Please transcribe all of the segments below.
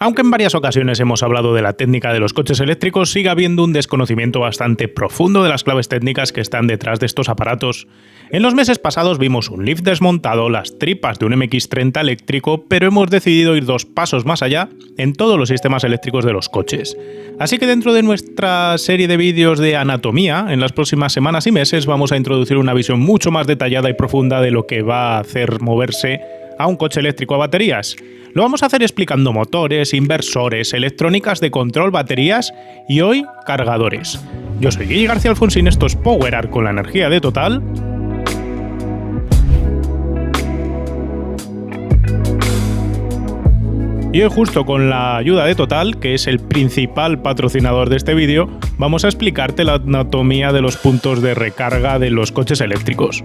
Aunque en varias ocasiones hemos hablado de la técnica de los coches eléctricos, sigue habiendo un desconocimiento bastante profundo de las claves técnicas que están detrás de estos aparatos. En los meses pasados vimos un Leaf desmontado, las tripas de un MX-30 eléctrico, pero hemos decidido ir 2 pasos más allá en todos los sistemas eléctricos de los coches. Así que dentro de nuestra serie de vídeos de anatomía, en las próximas semanas y meses vamos a introducir una visión mucho más detallada y profunda de lo que va a hacer moverse a un coche eléctrico a baterías. Lo vamos a hacer explicando motores, inversores, electrónicas de control, baterías y hoy cargadores. Yo soy Guille García Alfonsín, esto es PowerArt con la energía de Total. Y hoy, justo con la ayuda de Total, que es el principal patrocinador de este vídeo, vamos a explicarte la anatomía de los puntos de recarga de los coches eléctricos.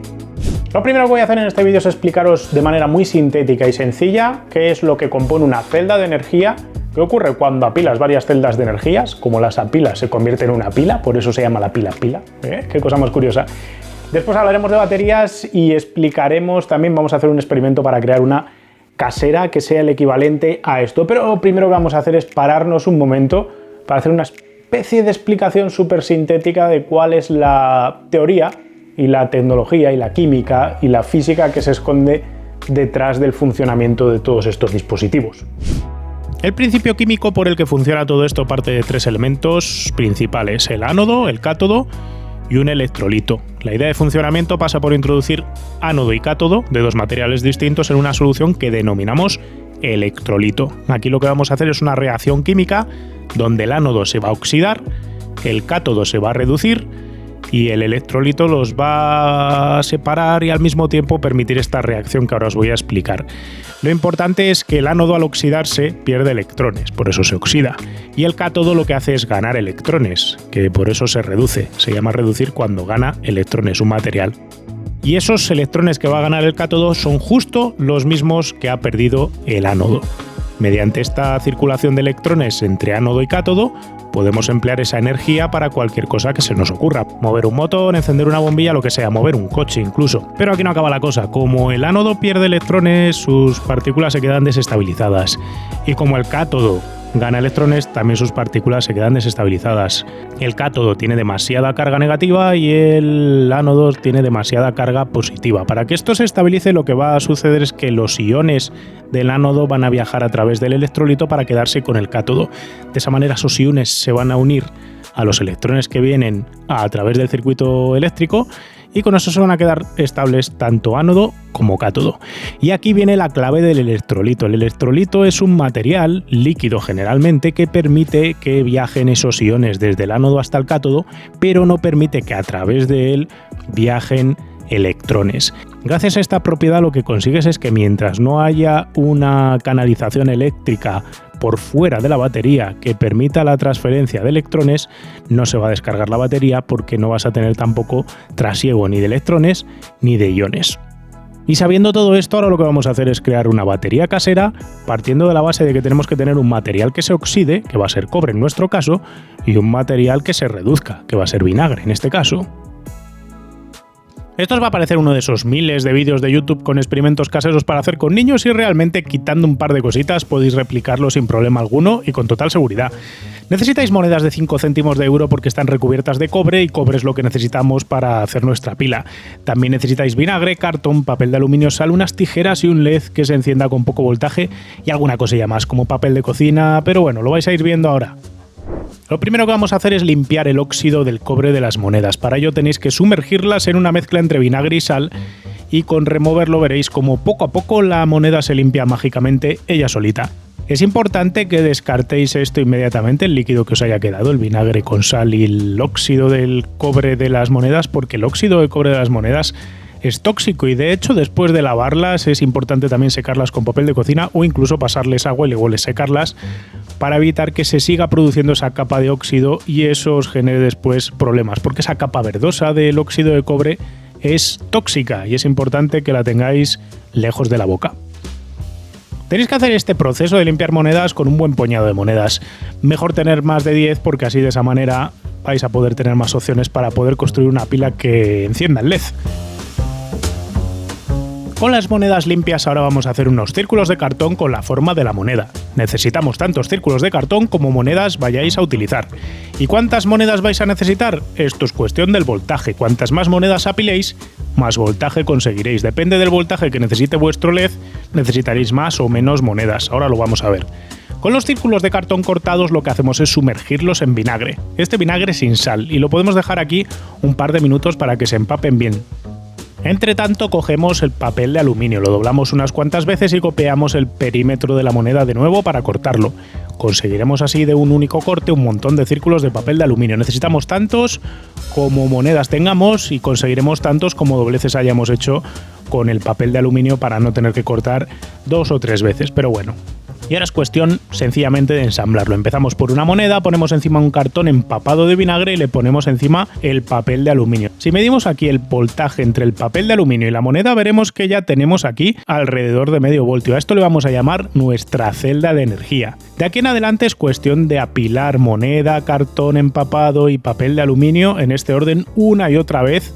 Lo primero que voy a hacer en este vídeo es explicaros de manera muy sintética y sencilla qué es lo que compone una celda de energía, qué ocurre cuando apilas varias celdas de energías, como las apilas se convierte en una pila, por eso se llama la pila-pila, qué cosa más curiosa. Después hablaremos de baterías y explicaremos, también vamos a hacer un experimento para crear una casera que sea el equivalente a esto, pero lo primero que vamos a hacer es pararnos un momento para hacer una especie de explicación súper sintética de cuál es la teoría y la tecnología y la química y la física que se esconde detrás del funcionamiento de todos estos dispositivos. El principio químico por el que funciona todo esto parte de 3 elementos principales: el ánodo, el cátodo y un electrolito. La idea de funcionamiento pasa por introducir ánodo y cátodo de 2 materiales distintos en una solución que denominamos electrolito. Aquí lo que vamos a hacer es una reacción química donde el ánodo se va a oxidar, el cátodo se va a reducir y el electrolito los va a separar y al mismo tiempo permitir esta reacción que ahora os voy a explicar. Lo importante es que el ánodo al oxidarse pierde electrones, por eso se oxida, y el cátodo lo que hace es ganar electrones, que por eso se reduce. Se llama reducir cuando gana electrones un material. Y esos electrones que va a ganar el cátodo son justo los mismos que ha perdido el ánodo. Mediante esta circulación de electrones entre ánodo y cátodo, podemos emplear esa energía para cualquier cosa que se nos ocurra. Mover un motor, encender una bombilla, lo que sea, mover un coche incluso. Pero aquí no acaba la cosa. Como el ánodo pierde electrones, sus partículas se quedan desestabilizadas. Y como el cátodo gana electrones, también sus partículas se quedan desestabilizadas. El cátodo tiene demasiada carga negativa y el ánodo tiene demasiada carga positiva. Para que esto se estabilice, lo que va a suceder es que los iones del ánodo van a viajar a través del electrolito para quedarse con el cátodo. De esa manera esos iones se van a unir a los electrones que vienen a través del circuito eléctrico y con eso se van a quedar estables tanto ánodo como cátodo. Y aquí viene la clave del electrolito. El electrolito es un material líquido generalmente que permite que viajen esos iones desde el ánodo hasta el cátodo, pero no permite que a través de él viajen electrones. Gracias a esta propiedad lo que consigues es que mientras no haya una canalización eléctrica por fuera de la batería que permita la transferencia de electrones, no se va a descargar la batería porque no vas a tener tampoco trasiego ni de electrones ni de iones. Y sabiendo todo esto, ahora lo que vamos a hacer es crear una batería casera partiendo de la base de que tenemos que tener un material que se oxide, que va a ser cobre en nuestro caso, y un material que se reduzca, que va a ser vinagre en este caso. Esto os va a parecer uno de esos miles de vídeos de YouTube con experimentos caseros para hacer con niños y realmente quitando un par de cositas podéis replicarlo sin problema alguno y con total seguridad. Necesitáis monedas de 5 céntimos de euro porque están recubiertas de cobre y cobre es lo que necesitamos para hacer nuestra pila. También necesitáis vinagre, cartón, papel de aluminio, sal, unas tijeras y un LED que se encienda con poco voltaje y alguna cosilla más como papel de cocina, pero bueno, lo vais a ir viendo ahora. Lo primero que vamos a hacer es limpiar el óxido del cobre de las monedas. Para ello tenéis que sumergirlas en una mezcla entre vinagre y sal y con removerlo veréis como poco a poco la moneda se limpia mágicamente ella solita. Es importante que descartéis esto inmediatamente, el líquido que os haya quedado, el vinagre con sal y el óxido del cobre de las monedas, porque el óxido de cobre de las monedas es tóxico y de hecho después de lavarlas es importante también secarlas con papel de cocina o incluso pasarles agua y luego secarlas para evitar que se siga produciendo esa capa de óxido y eso os genere después problemas, porque esa capa verdosa del óxido de cobre es tóxica y es importante que la tengáis lejos de la boca. Tenéis que hacer este proceso de limpiar monedas con un buen puñado de monedas. Mejor tener más de 10 porque así de esa manera vais a poder tener más opciones para poder construir una pila que encienda el LED. Con las monedas limpias ahora vamos a hacer unos círculos de cartón con la forma de la moneda. Necesitamos tantos círculos de cartón como monedas vayáis a utilizar. ¿Y cuántas monedas vais a necesitar? Esto es cuestión del voltaje. Cuantas más monedas apiléis, más voltaje conseguiréis. Depende del voltaje que necesite vuestro LED, necesitaréis más o menos monedas. Ahora lo vamos a ver. Con los círculos de cartón cortados lo que hacemos es sumergirlos en vinagre. Este vinagre sin sal, y lo podemos dejar aquí un par de minutos para que se empapen bien. Entre tanto, cogemos el papel de aluminio, lo doblamos unas cuantas veces y copiamos el perímetro de la moneda de nuevo para cortarlo. Conseguiremos así de un único corte un montón de círculos de papel de aluminio. Necesitamos tantos como monedas tengamos y conseguiremos tantos como dobleces hayamos hecho con el papel de aluminio para no tener que cortar 2 o 3 veces, pero bueno. Y ahora es cuestión sencillamente de ensamblarlo. Empezamos por una moneda, ponemos encima un cartón empapado de vinagre y le ponemos encima el papel de aluminio. Si medimos aquí el voltaje entre el papel de aluminio y la moneda, veremos que ya tenemos aquí alrededor de medio voltio. A esto le vamos a llamar nuestra celda de energía. De aquí en adelante es cuestión de apilar moneda, cartón empapado y papel de aluminio en este orden una y otra vez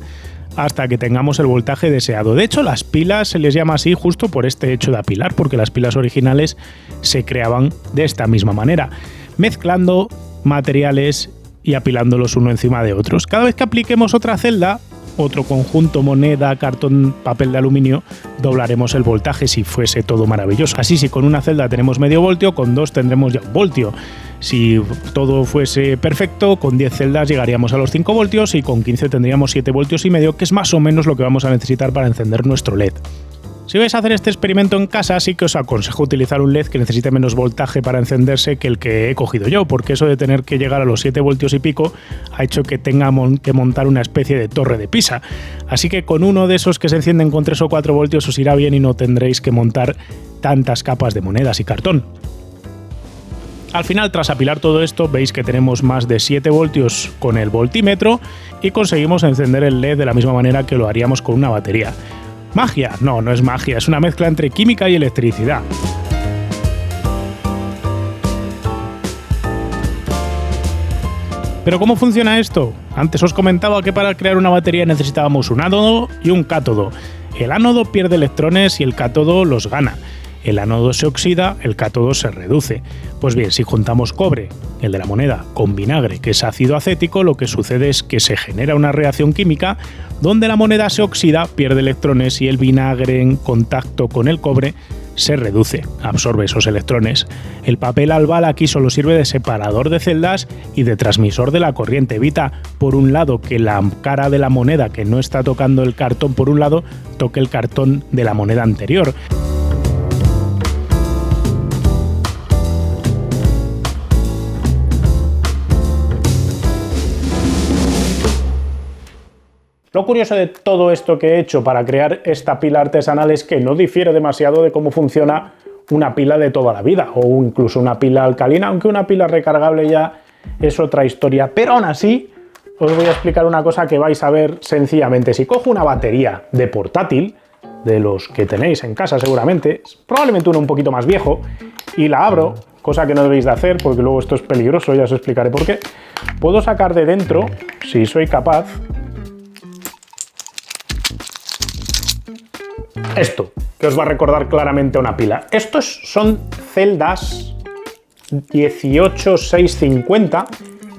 hasta que tengamos el voltaje deseado. De hecho, las pilas se les llama así justo por este hecho de apilar, porque las pilas originales se creaban de esta misma manera, mezclando materiales y apilándolos uno encima de otros. Cada vez que apliquemos otra celda, otro conjunto moneda, cartón, papel de aluminio, doblaremos el voltaje si fuese todo maravilloso. Así, si con una celda tenemos medio voltio, con 2 tendremos ya 1 voltio. Si todo fuese perfecto, con 10 celdas llegaríamos a los 5 voltios y con 15 tendríamos 7 voltios y medio, que es más o menos lo que vamos a necesitar para encender nuestro LED. Si vais a hacer este experimento en casa, sí que os aconsejo utilizar un LED que necesite menos voltaje para encenderse que el que he cogido yo, porque eso de tener que llegar a los 7 voltios y pico ha hecho que tenga que montar una especie de torre de Pisa. Así que con uno de esos que se encienden con 3 o 4 voltios os irá bien y no tendréis que montar tantas capas de monedas y cartón. Al final, tras apilar todo esto, veis que tenemos más de 7 voltios con el voltímetro y conseguimos encender el LED de la misma manera que lo haríamos con una batería. ¿Magia? No, no es magia, es una mezcla entre química y electricidad. ¿Pero cómo funciona esto? Antes os comentaba que para crear una batería necesitábamos un ánodo y un cátodo. El ánodo pierde electrones y el cátodo los gana. El ánodo se oxida, el cátodo se reduce. Pues bien, si juntamos cobre, el de la moneda, con vinagre, que es ácido acético, lo que sucede es que se genera una reacción química donde la moneda se oxida, pierde electrones y el vinagre en contacto con el cobre se reduce, absorbe esos electrones. El papel albal aquí solo sirve de separador de celdas y de transmisor de la corriente. Evita, por un lado, que la cara de la moneda que no está tocando el cartón por un lado, toque el cartón de la moneda anterior. Lo curioso de todo esto que he hecho para crear esta pila artesanal es que no difiere demasiado de cómo funciona una pila de toda la vida, o incluso una pila alcalina, aunque una pila recargable ya es otra historia. Pero aún así, os voy a explicar una cosa que vais a ver sencillamente. Si cojo una batería de portátil, de los que tenéis en casa seguramente, probablemente uno un poquito más viejo, y la abro, cosa que no debéis de hacer porque luego esto es peligroso, ya os explicaré por qué, puedo sacar de dentro, si soy capaz, esto, que os va a recordar claramente a una pila. Estos son celdas 18650,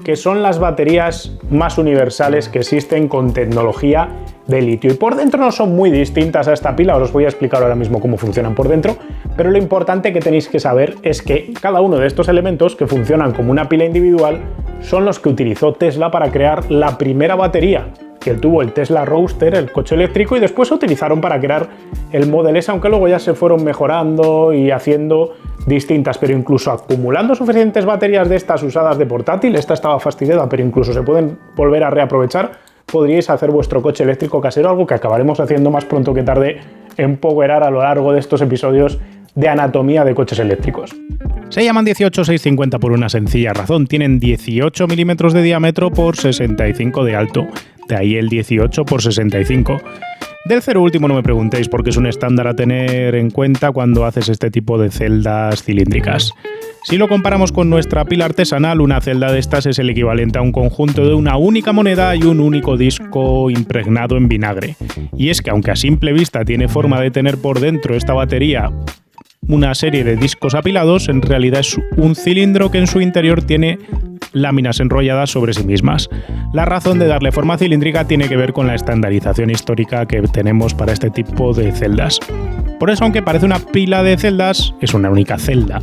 que son las baterías más universales que existen con tecnología de litio. Y por dentro no son muy distintas a esta pila, os voy a explicar ahora mismo cómo funcionan por dentro, pero lo importante que tenéis que saber es que cada uno de estos elementos que funcionan como una pila individual son los que utilizó Tesla para crear la primera batería que tuvo el Tesla Roadster, el coche eléctrico, y después se utilizaron para crear el Model S, aunque luego ya se fueron mejorando y haciendo distintas, pero incluso acumulando suficientes baterías de estas usadas de portátil, esta estaba fastidiada, pero incluso se pueden volver a reaprovechar, podríais hacer vuestro coche eléctrico casero, algo que acabaremos haciendo más pronto que tarde en Powerar a lo largo de estos episodios de anatomía de coches eléctricos. Se llaman 18650 por una sencilla razón, tienen 18 milímetros de diámetro por 65 de alto, de ahí el 18 por 65. Del cero último no me preguntéis porque es un estándar a tener en cuenta cuando haces este tipo de celdas cilíndricas. Si lo comparamos con nuestra pila artesanal, una celda de estas es el equivalente a un conjunto de una única moneda y un único disco impregnado en vinagre. Y es que aunque a simple vista tiene forma de tener por dentro esta batería una serie de discos apilados, en realidad es un cilindro que en su interior tiene láminas enrolladas sobre sí mismas. La razón de darle forma cilíndrica tiene que ver con la estandarización histórica que tenemos para este tipo de celdas. Por eso, aunque parece una pila de celdas, es una única celda.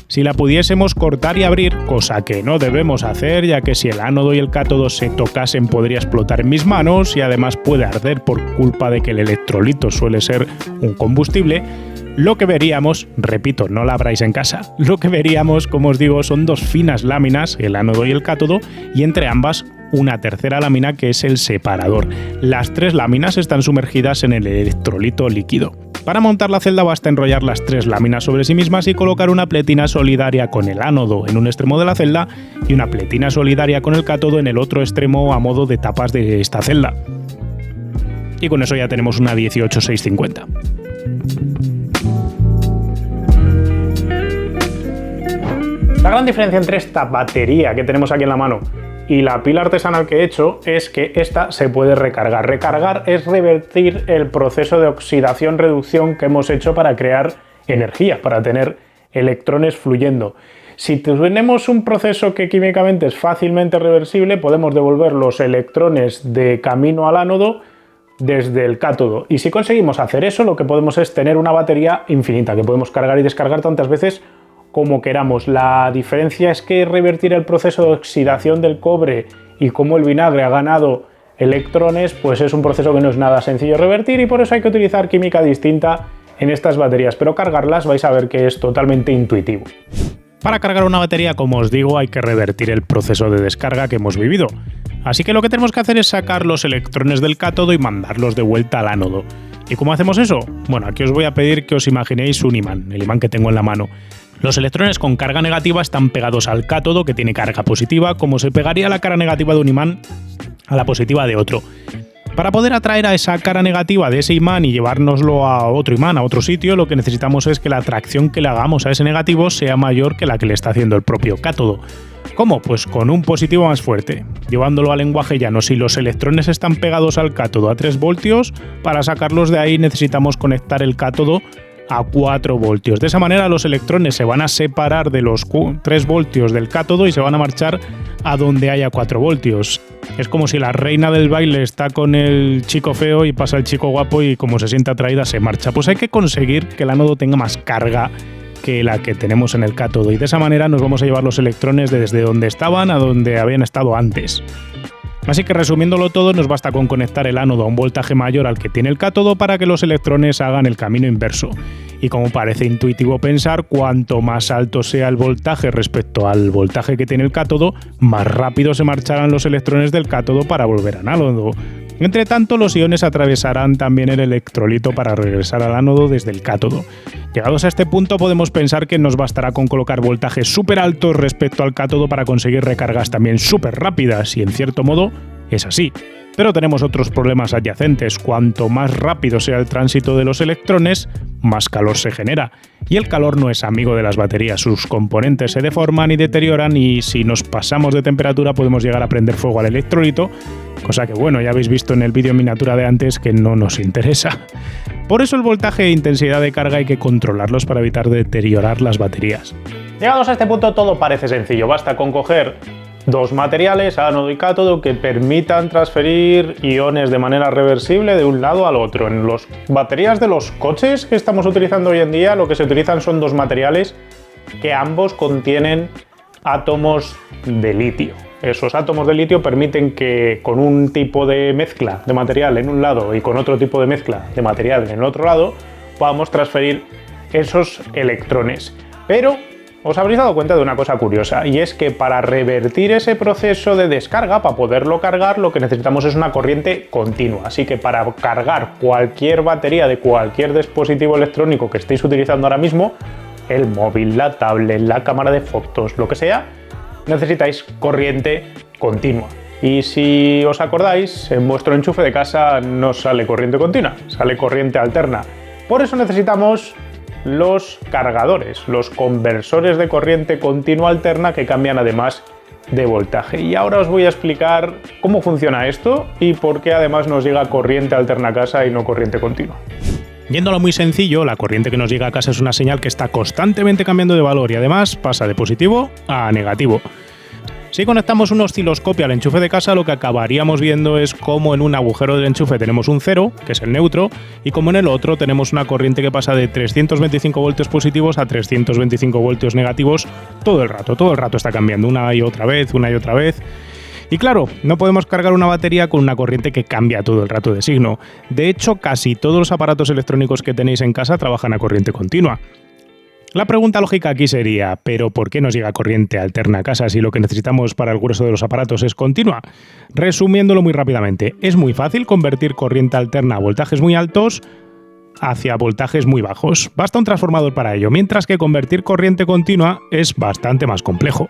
Si la pudiésemos cortar y abrir, cosa que no debemos hacer, ya que si el ánodo y el cátodo se tocasen podría explotar en mis manos y además puede arder por culpa de que el electrolito suele ser un combustible, lo que veríamos, repito, no la abráis en casa, lo que veríamos, como os digo, son dos finas láminas, el ánodo y el cátodo, y entre ambas una tercera lámina que es el separador. Las tres láminas están sumergidas en el electrolito líquido. Para montar la celda basta enrollar las tres láminas sobre sí mismas y colocar una pletina solidaria con el ánodo en un extremo de la celda y una pletina solidaria con el cátodo en el otro extremo a modo de tapas de esta celda. Y con eso ya tenemos una 18650. La gran diferencia entre esta batería que tenemos aquí en la mano y la pila artesanal que he hecho es que esta se puede recargar. Recargar es revertir el proceso de oxidación-reducción que hemos hecho para crear energía, para tener electrones fluyendo. Si tenemos un proceso que químicamente es fácilmente reversible, podemos devolver los electrones de camino al ánodo desde el cátodo. Y si conseguimos hacer eso, lo que podemos es tener una batería infinita que podemos cargar y descargar tantas veces como queramos. La diferencia es que revertir el proceso de oxidación del cobre y cómo el vinagre ha ganado electrones, pues es un proceso que no es nada sencillo revertir y por eso hay que utilizar química distinta en estas baterías, pero cargarlas vais a ver que es totalmente intuitivo. Para cargar una batería, como os digo, hay que revertir el proceso de descarga que hemos vivido. Así que lo que tenemos que hacer es sacar los electrones del cátodo y mandarlos de vuelta al ánodo. ¿Y cómo hacemos eso? Bueno, aquí os voy a pedir que os imaginéis un imán, el imán que tengo en la mano. Los electrones con carga negativa están pegados al cátodo, que tiene carga positiva, como se pegaría la cara negativa de un imán a la positiva de otro. Para poder atraer a esa cara negativa de ese imán y llevárnoslo a otro imán, a otro sitio, lo que necesitamos es que la atracción que le hagamos a ese negativo sea mayor que la que le está haciendo el propio cátodo. ¿Cómo? Pues con un positivo más fuerte. Llevándolo al lenguaje llano, si los electrones están pegados al cátodo a 3 voltios, para sacarlos de ahí necesitamos conectar el cátodo a 4 voltios. De esa manera los electrones se van a separar de los 3 voltios del cátodo y se van a marchar a donde haya 4 voltios. Es como si la reina del baile está con el chico feo y pasa el chico guapo y como se siente atraída se marcha. Pues hay que conseguir que el ánodo tenga más carga que la que tenemos en el cátodo y de esa manera nos vamos a llevar los electrones desde donde estaban a donde habían estado antes. Así que resumiéndolo todo, nos basta con conectar el ánodo a un voltaje mayor al que tiene el cátodo para que los electrones hagan el camino inverso. Y como parece intuitivo pensar, cuanto más alto sea el voltaje respecto al voltaje que tiene el cátodo, más rápido se marcharán los electrones del cátodo para volver al ánodo. Entre tanto, los iones atravesarán también el electrolito para regresar al ánodo desde el cátodo. Llegados a este punto podemos pensar que nos bastará con colocar voltajes súper altos respecto al cátodo para conseguir recargas también súper rápidas y en cierto modo es así. Pero tenemos otros problemas adyacentes. Cuanto más rápido sea el tránsito de los electrones, más calor se genera. Y el calor no es amigo de las baterías. Sus componentes se deforman y deterioran y si nos pasamos de temperatura podemos llegar a prender fuego al electrolito, cosa que bueno, ya habéis visto en el vídeo miniatura de antes que no nos interesa. Por eso el voltaje e intensidad de carga hay que controlarlos para evitar deteriorar las baterías. Llegados a este punto todo parece sencillo. Basta con coger dos materiales, ánodo y cátodo, que permitan transferir iones de manera reversible de un lado al otro. En las baterías de los coches que estamos utilizando hoy en día, lo que se utilizan son dos materiales que ambos contienen átomos de litio. Esos átomos de litio permiten que con un tipo de mezcla de material en un lado y con otro tipo de mezcla de material en el otro lado, podamos transferir esos electrones. Pero os habréis dado cuenta de una cosa curiosa, y es que para revertir ese proceso de descarga, para poderlo cargar, lo que necesitamos es una corriente continua. Así que para cargar cualquier batería de cualquier dispositivo electrónico que estéis utilizando ahora mismo, el móvil, la tablet, la cámara de fotos, lo que sea, necesitáis corriente continua. Y si os acordáis, en vuestro enchufe de casa no sale corriente continua, sale corriente alterna. Por eso necesitamos los cargadores, los conversores de corriente continua alterna que cambian además de voltaje. Y ahora os voy a explicar cómo funciona esto y por qué además nos llega corriente alterna a casa y no corriente continua. Yéndolo muy sencillo, la corriente que nos llega a casa es una señal que está constantemente cambiando de valor y además pasa de positivo a negativo. Si conectamos un osciloscopio al enchufe de casa, lo que acabaríamos viendo es cómo en un agujero del enchufe tenemos un 0, que es el neutro, y como en el otro tenemos una corriente que pasa de 325 voltios positivos a 325 voltios negativos todo el rato está cambiando una y otra vez. Y claro, no podemos cargar una batería con una corriente que cambia todo el rato de signo. De hecho, casi todos los aparatos electrónicos que tenéis en casa trabajan a corriente continua. La pregunta lógica aquí sería, ¿pero por qué nos llega corriente alterna a casa si lo que necesitamos para el grueso de los aparatos es continua? Resumiéndolo muy rápidamente, es muy fácil convertir corriente alterna a voltajes muy altos hacia voltajes muy bajos. Basta un transformador para ello, mientras que convertir corriente continua es bastante más complejo.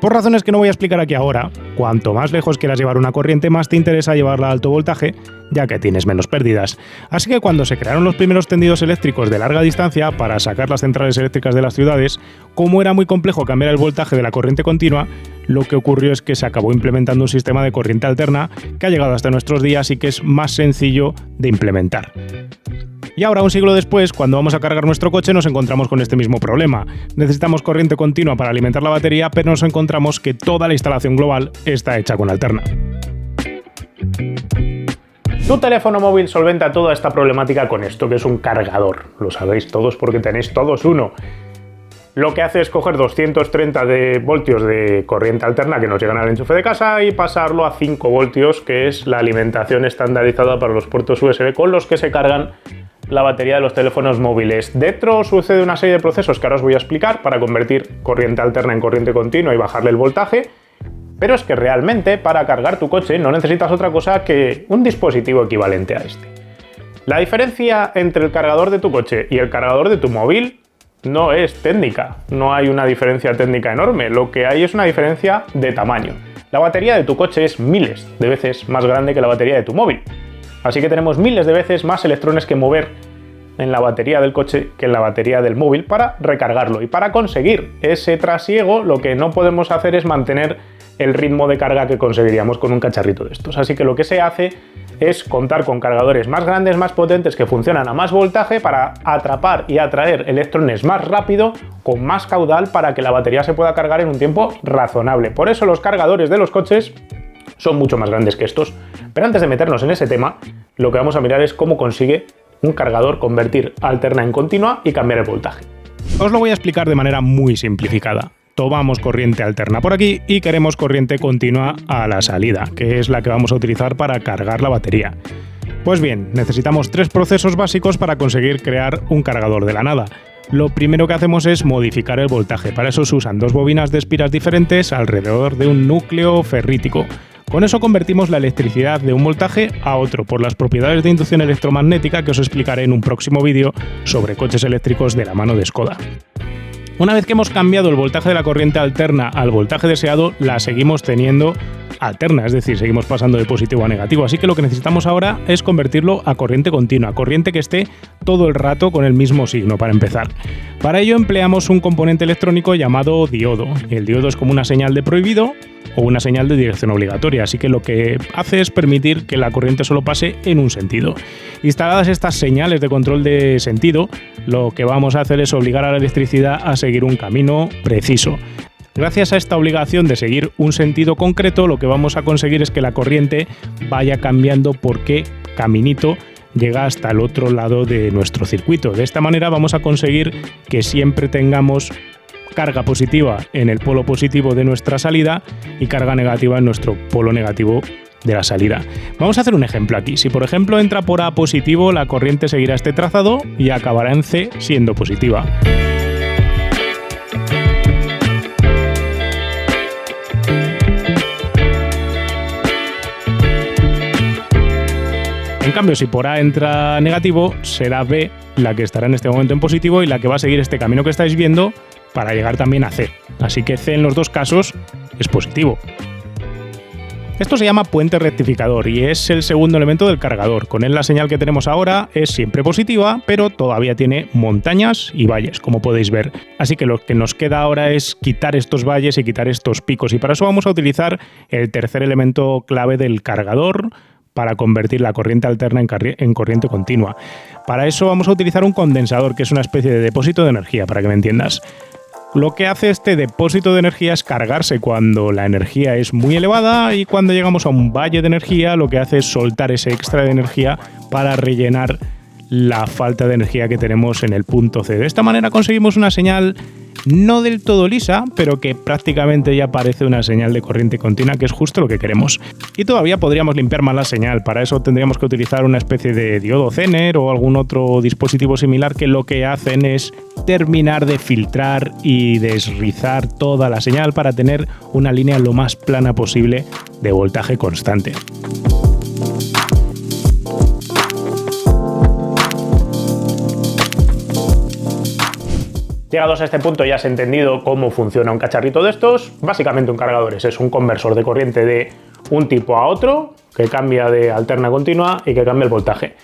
Por razones que no voy a explicar aquí ahora, cuanto más lejos quieras llevar una corriente, más te interesa llevarla a alto voltaje, ya que tienes menos pérdidas. Así que cuando se crearon los primeros tendidos eléctricos de larga distancia para sacar las centrales eléctricas de las ciudades, como era muy complejo cambiar el voltaje de la corriente continua, lo que ocurrió es que se acabó implementando un sistema de corriente alterna que ha llegado hasta nuestros días y que es más sencillo de implementar. Y ahora, un siglo después, cuando vamos a cargar nuestro coche, nos encontramos con este mismo problema. Necesitamos corriente continua para alimentar la batería, pero nos encontramos que toda la instalación global está hecha con alterna. Tu teléfono móvil solventa toda esta problemática con esto, que es un cargador. Lo sabéis todos porque tenéis todos uno. Lo que hace es coger 230 voltios de corriente alterna que nos llegan al enchufe de casa y pasarlo a 5 voltios, que es la alimentación estandarizada para los puertos USB con los que se cargan la batería de los teléfonos móviles. Dentro sucede una serie de procesos que ahora os voy a explicar para convertir corriente alterna en corriente continua y bajarle el voltaje, pero es que realmente para cargar tu coche no necesitas otra cosa que un dispositivo equivalente a este. La diferencia entre el cargador de tu coche y el cargador de tu móvil no es técnica, no hay una diferencia técnica enorme, lo que hay es una diferencia de tamaño. La batería de tu coche es miles de veces más grande que la batería de tu móvil. Así que tenemos miles de veces más electrones que mover en la batería del coche que en la batería del móvil para recargarlo. Y para conseguir ese trasiego, lo que no podemos hacer es mantener el ritmo de carga que conseguiríamos con un cacharrito de estos. Así que lo que se hace es contar con cargadores más grandes, más potentes, que funcionan a más voltaje para atrapar y atraer electrones más rápido, con más caudal, para que la batería se pueda cargar en un tiempo razonable. Por eso los cargadores de los coches son mucho más grandes que estos. Pero antes de meternos en ese tema, lo que vamos a mirar es cómo consigue un cargador convertir alterna en continua y cambiar el voltaje. Os lo voy a explicar de manera muy simplificada. Tomamos corriente alterna por aquí y queremos corriente continua a la salida, que es la que vamos a utilizar para cargar la batería. Pues bien, necesitamos 3 procesos básicos para conseguir crear un cargador de la nada. Lo primero que hacemos es modificar el voltaje. Para eso se usan 2 bobinas de espiras diferentes alrededor de un núcleo ferrítico. Con eso convertimos la electricidad de un voltaje a otro por las propiedades de inducción electromagnética que os explicaré en un próximo vídeo sobre coches eléctricos de la mano de Skoda. Una vez que hemos cambiado el voltaje de la corriente alterna al voltaje deseado, la seguimos teniendo alterna, es decir, seguimos pasando de positivo a negativo. Así que lo que necesitamos ahora es convertirlo a corriente continua, corriente que esté todo el rato con el mismo signo para empezar. Para ello empleamos un componente electrónico llamado diodo. El diodo es como una señal de prohibido o una señal de dirección obligatoria, así que lo que hace es permitir que la corriente solo pase en un sentido. Instaladas estas señales de control de sentido, lo que vamos a hacer es obligar a la electricidad a seguir un camino preciso. Gracias a esta obligación de seguir un sentido concreto, lo que vamos a conseguir es que la corriente vaya cambiando por qué caminito llega hasta el otro lado de nuestro circuito. De esta manera vamos a conseguir que siempre tengamos carga positiva en el polo positivo de nuestra salida y carga negativa en nuestro polo negativo de la salida. Vamos a hacer un ejemplo aquí. Si por ejemplo entra por A positivo, la corriente seguirá este trazado y acabará en C siendo positiva. En cambio, si por A entra negativo, será B la que estará en este momento en positivo y la que va a seguir este camino que estáis viendo para llegar también a C. Así que C en los dos casos es positivo. Esto se llama puente rectificador y es el segundo elemento del cargador. Con él la señal que tenemos ahora es siempre positiva, pero todavía tiene montañas y valles, como podéis ver. Así que lo que nos queda ahora es quitar estos valles y quitar estos picos, y para eso vamos a utilizar el tercer elemento clave del cargador para convertir la corriente alterna en corriente continua. Para eso vamos a utilizar un condensador, que es una especie de depósito de energía, para que me entiendas. Lo que hace este depósito de energía es cargarse cuando la energía es muy elevada, y cuando llegamos a un valle de energía lo que hace es soltar ese extra de energía para rellenar la falta de energía que tenemos en el punto C. De esta manera conseguimos una señal no del todo lisa, pero que prácticamente ya parece una señal de corriente continua, que es justo lo que queremos. Y todavía podríamos limpiar más la señal. Para eso tendríamos que utilizar una especie de diodo Zener o algún otro dispositivo similar, que lo que hacen es terminar de filtrar y desrizar toda la señal para tener una línea lo más plana posible de voltaje constante. Llegados a este punto ya has entendido cómo funciona un cacharrito de estos. Básicamente un cargador es un conversor de corriente de un tipo a otro, que cambia de alterna continua y que cambia el voltaje.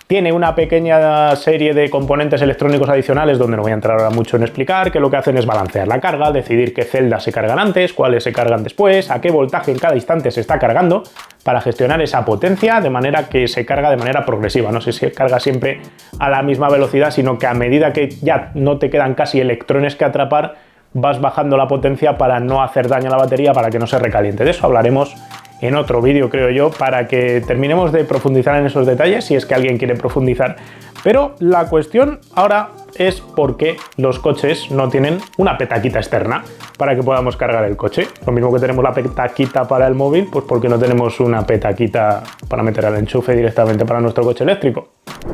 Tiene una pequeña serie de componentes electrónicos adicionales, donde no voy a entrar ahora mucho en explicar, que lo que hacen es balancear la carga, decidir qué celdas se cargan antes, cuáles se cargan después, a qué voltaje en cada instante se está cargando, para gestionar esa potencia de manera que se carga de manera progresiva. No se carga siempre a la misma velocidad, sino que a medida que ya no te quedan casi electrones que atrapar, vas bajando la potencia para no hacer daño a la batería, para que no se recaliente. De eso hablaremos en otro vídeo, creo yo, para que terminemos de profundizar en esos detalles, si es que alguien quiere profundizar. Pero la cuestión ahora es por qué los coches no tienen una petaquita externa para que podamos cargar el coche. Lo mismo que tenemos la petaquita para el móvil, pues ¿por qué no tenemos una petaquita para meter al enchufe directamente para nuestro coche eléctrico?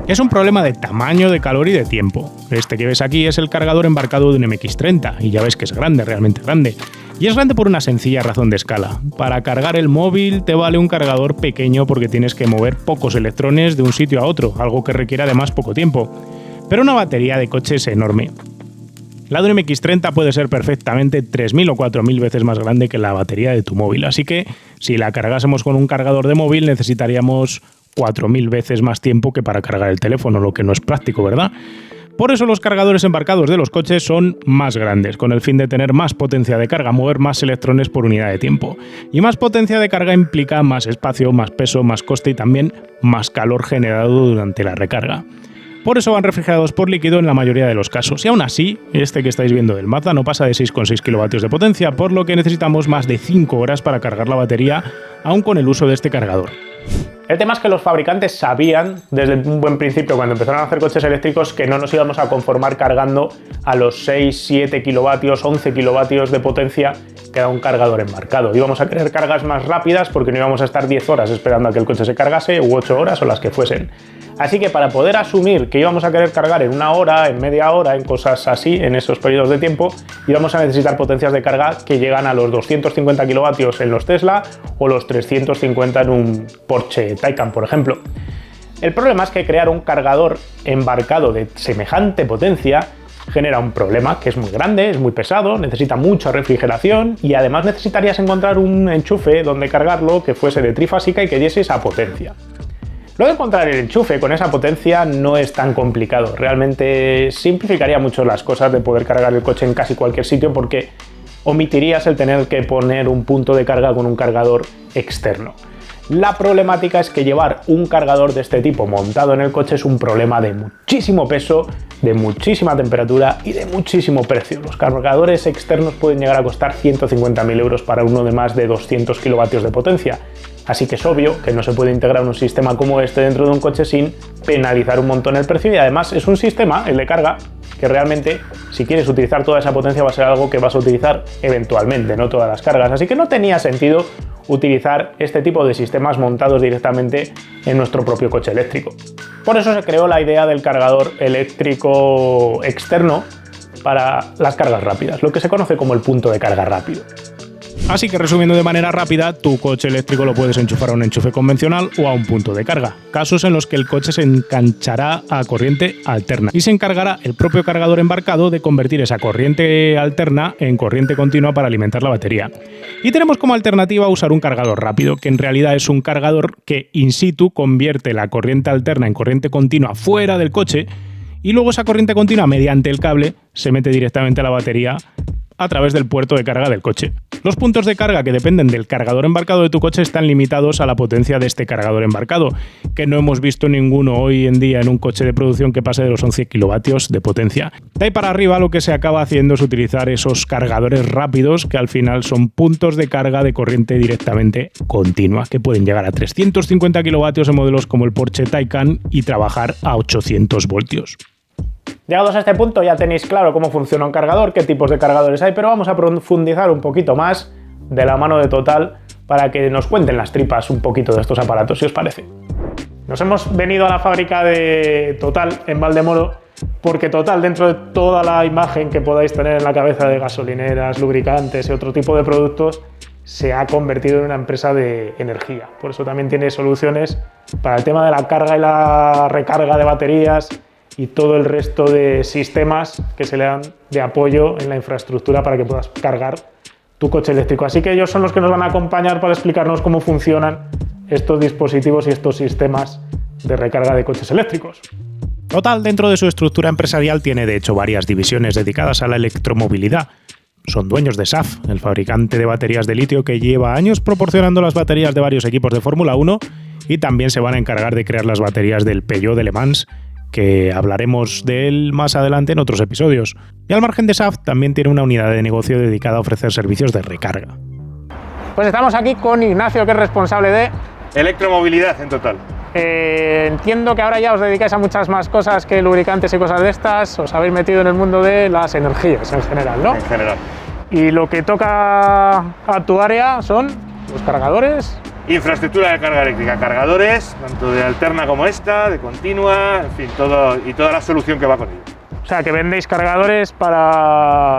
Es un problema de tamaño, de calor y de tiempo. Este que ves aquí es el cargador embarcado de un MX30, y ya ves que es grande, realmente grande. Y es grande por una sencilla razón de escala. Para cargar el móvil te vale un cargador pequeño porque tienes que mover pocos electrones de un sitio a otro, algo que requiere además poco tiempo. Pero una batería de coche es enorme. La de un MX30 puede ser perfectamente 3.000 o 4.000 veces más grande que la batería de tu móvil, así que si la cargásemos con un cargador de móvil necesitaríamos 4.000 veces más tiempo que para cargar el teléfono, lo que no es práctico, ¿verdad? Por eso los cargadores embarcados de los coches son más grandes, con el fin de tener más potencia de carga, mover más electrones por unidad de tiempo. Y más potencia de carga implica más espacio, más peso, más coste y también más calor generado durante la recarga. Por eso van refrigerados por líquido en la mayoría de los casos. Y aún así, este que estáis viendo del Mazda no pasa de 6,6 kilovatios de potencia, por lo que necesitamos más de 5 horas para cargar la batería, aún con el uso de este cargador. El tema es que los fabricantes sabían desde un buen principio, cuando empezaron a hacer coches eléctricos, que no nos íbamos a conformar cargando a los 6, 7 kilovatios, 11 kilovatios de potencia que da un cargador embarcado. Íbamos a querer cargas más rápidas porque no íbamos a estar 10 horas esperando a que el coche se cargase, u 8 horas o las que fuesen. Así que para poder asumir que íbamos a querer cargar en una hora, en media hora, en cosas así, en esos periodos de tiempo, íbamos a necesitar potencias de carga que llegan a los 250 kilovatios en los Tesla o los 350 en un Porsche Taycan, por ejemplo. El problema es que crear un cargador embarcado de semejante potencia genera un problema, que es muy grande, es muy pesado, necesita mucha refrigeración y además necesitarías encontrar un enchufe donde cargarlo que fuese de trifásica y que diese esa potencia. Lo de encontrar el enchufe con esa potencia no es tan complicado, realmente simplificaría mucho las cosas de poder cargar el coche en casi cualquier sitio, porque omitirías el tener que poner un punto de carga con un cargador externo. La problemática es que llevar un cargador de este tipo montado en el coche es un problema de muchísimo peso, de muchísima temperatura y de muchísimo precio. Los cargadores externos pueden llegar a costar 150.000 euros para uno de más de 200 kilovatios de potencia. Así que es obvio que no se puede integrar un sistema como este dentro de un coche sin penalizar un montón el precio, y además es un sistema, el de carga, que realmente si quieres utilizar toda esa potencia va a ser algo que vas a utilizar eventualmente, no todas las cargas. Así que no tenía sentido utilizar este tipo de sistemas montados directamente en nuestro propio coche eléctrico. Por eso se creó la idea del cargador eléctrico externo para las cargas rápidas, lo que se conoce como el punto de carga rápido. Así que resumiendo de manera rápida, tu coche eléctrico lo puedes enchufar a un enchufe convencional o a un punto de carga, casos en los que el coche se enganchará a corriente alterna y se encargará el propio cargador embarcado de convertir esa corriente alterna en corriente continua para alimentar la batería. Y tenemos como alternativa usar un cargador rápido, que en realidad es un cargador que in situ convierte la corriente alterna en corriente continua fuera del coche y luego esa corriente continua mediante el cable se mete directamente a la batería a través del puerto de carga del coche. Los puntos de carga que dependen del cargador embarcado de tu coche están limitados a la potencia de este cargador embarcado, que no hemos visto ninguno hoy en día en un coche de producción que pase de los 11 kilovatios de potencia. De ahí para arriba lo que se acaba haciendo es utilizar esos cargadores rápidos que al final son puntos de carga de corriente directamente continua, que pueden llegar a 350 kilovatios en modelos como el Porsche Taycan y trabajar a 800 voltios. Llegados a este punto ya tenéis claro cómo funciona un cargador, qué tipos de cargadores hay, pero vamos a profundizar un poquito más de la mano de Total para que nos cuenten las tripas un poquito de estos aparatos, si os parece. Nos hemos venido a la fábrica de Total en Valdemoro porque Total, dentro de toda la imagen que podáis tener en la cabeza de gasolineras, lubricantes y otro tipo de productos, se ha convertido en una empresa de energía. Por eso también tiene soluciones para el tema de la carga y la recarga de baterías y todo el resto de sistemas que se le dan de apoyo en la infraestructura para que puedas cargar tu coche eléctrico. Así que ellos son los que nos van a acompañar para explicarnos cómo funcionan estos dispositivos y estos sistemas de recarga de coches eléctricos. Total, dentro de su estructura empresarial, tiene de hecho varias divisiones dedicadas a la electromovilidad. Son dueños de SAF, el fabricante de baterías de litio que lleva años proporcionando las baterías de varios equipos de Fórmula 1 y también se van a encargar de crear las baterías del Peugeot de Le Mans, que hablaremos de él más adelante en otros episodios. Y al margen de SAF, también tiene una unidad de negocio dedicada a ofrecer servicios de recarga. Pues estamos aquí con Ignacio, que es responsable de electromovilidad en Total. Entiendo que ahora ya os dedicáis a muchas más cosas que lubricantes y cosas de estas, os habéis metido en el mundo de las energías en general, ¿no? En general. Y lo que toca a tu área son los cargadores. Infraestructura de carga eléctrica, cargadores, tanto de alterna como esta, de continua, en fin, todo y toda la solución que va con ello. O sea, que vendéis cargadores para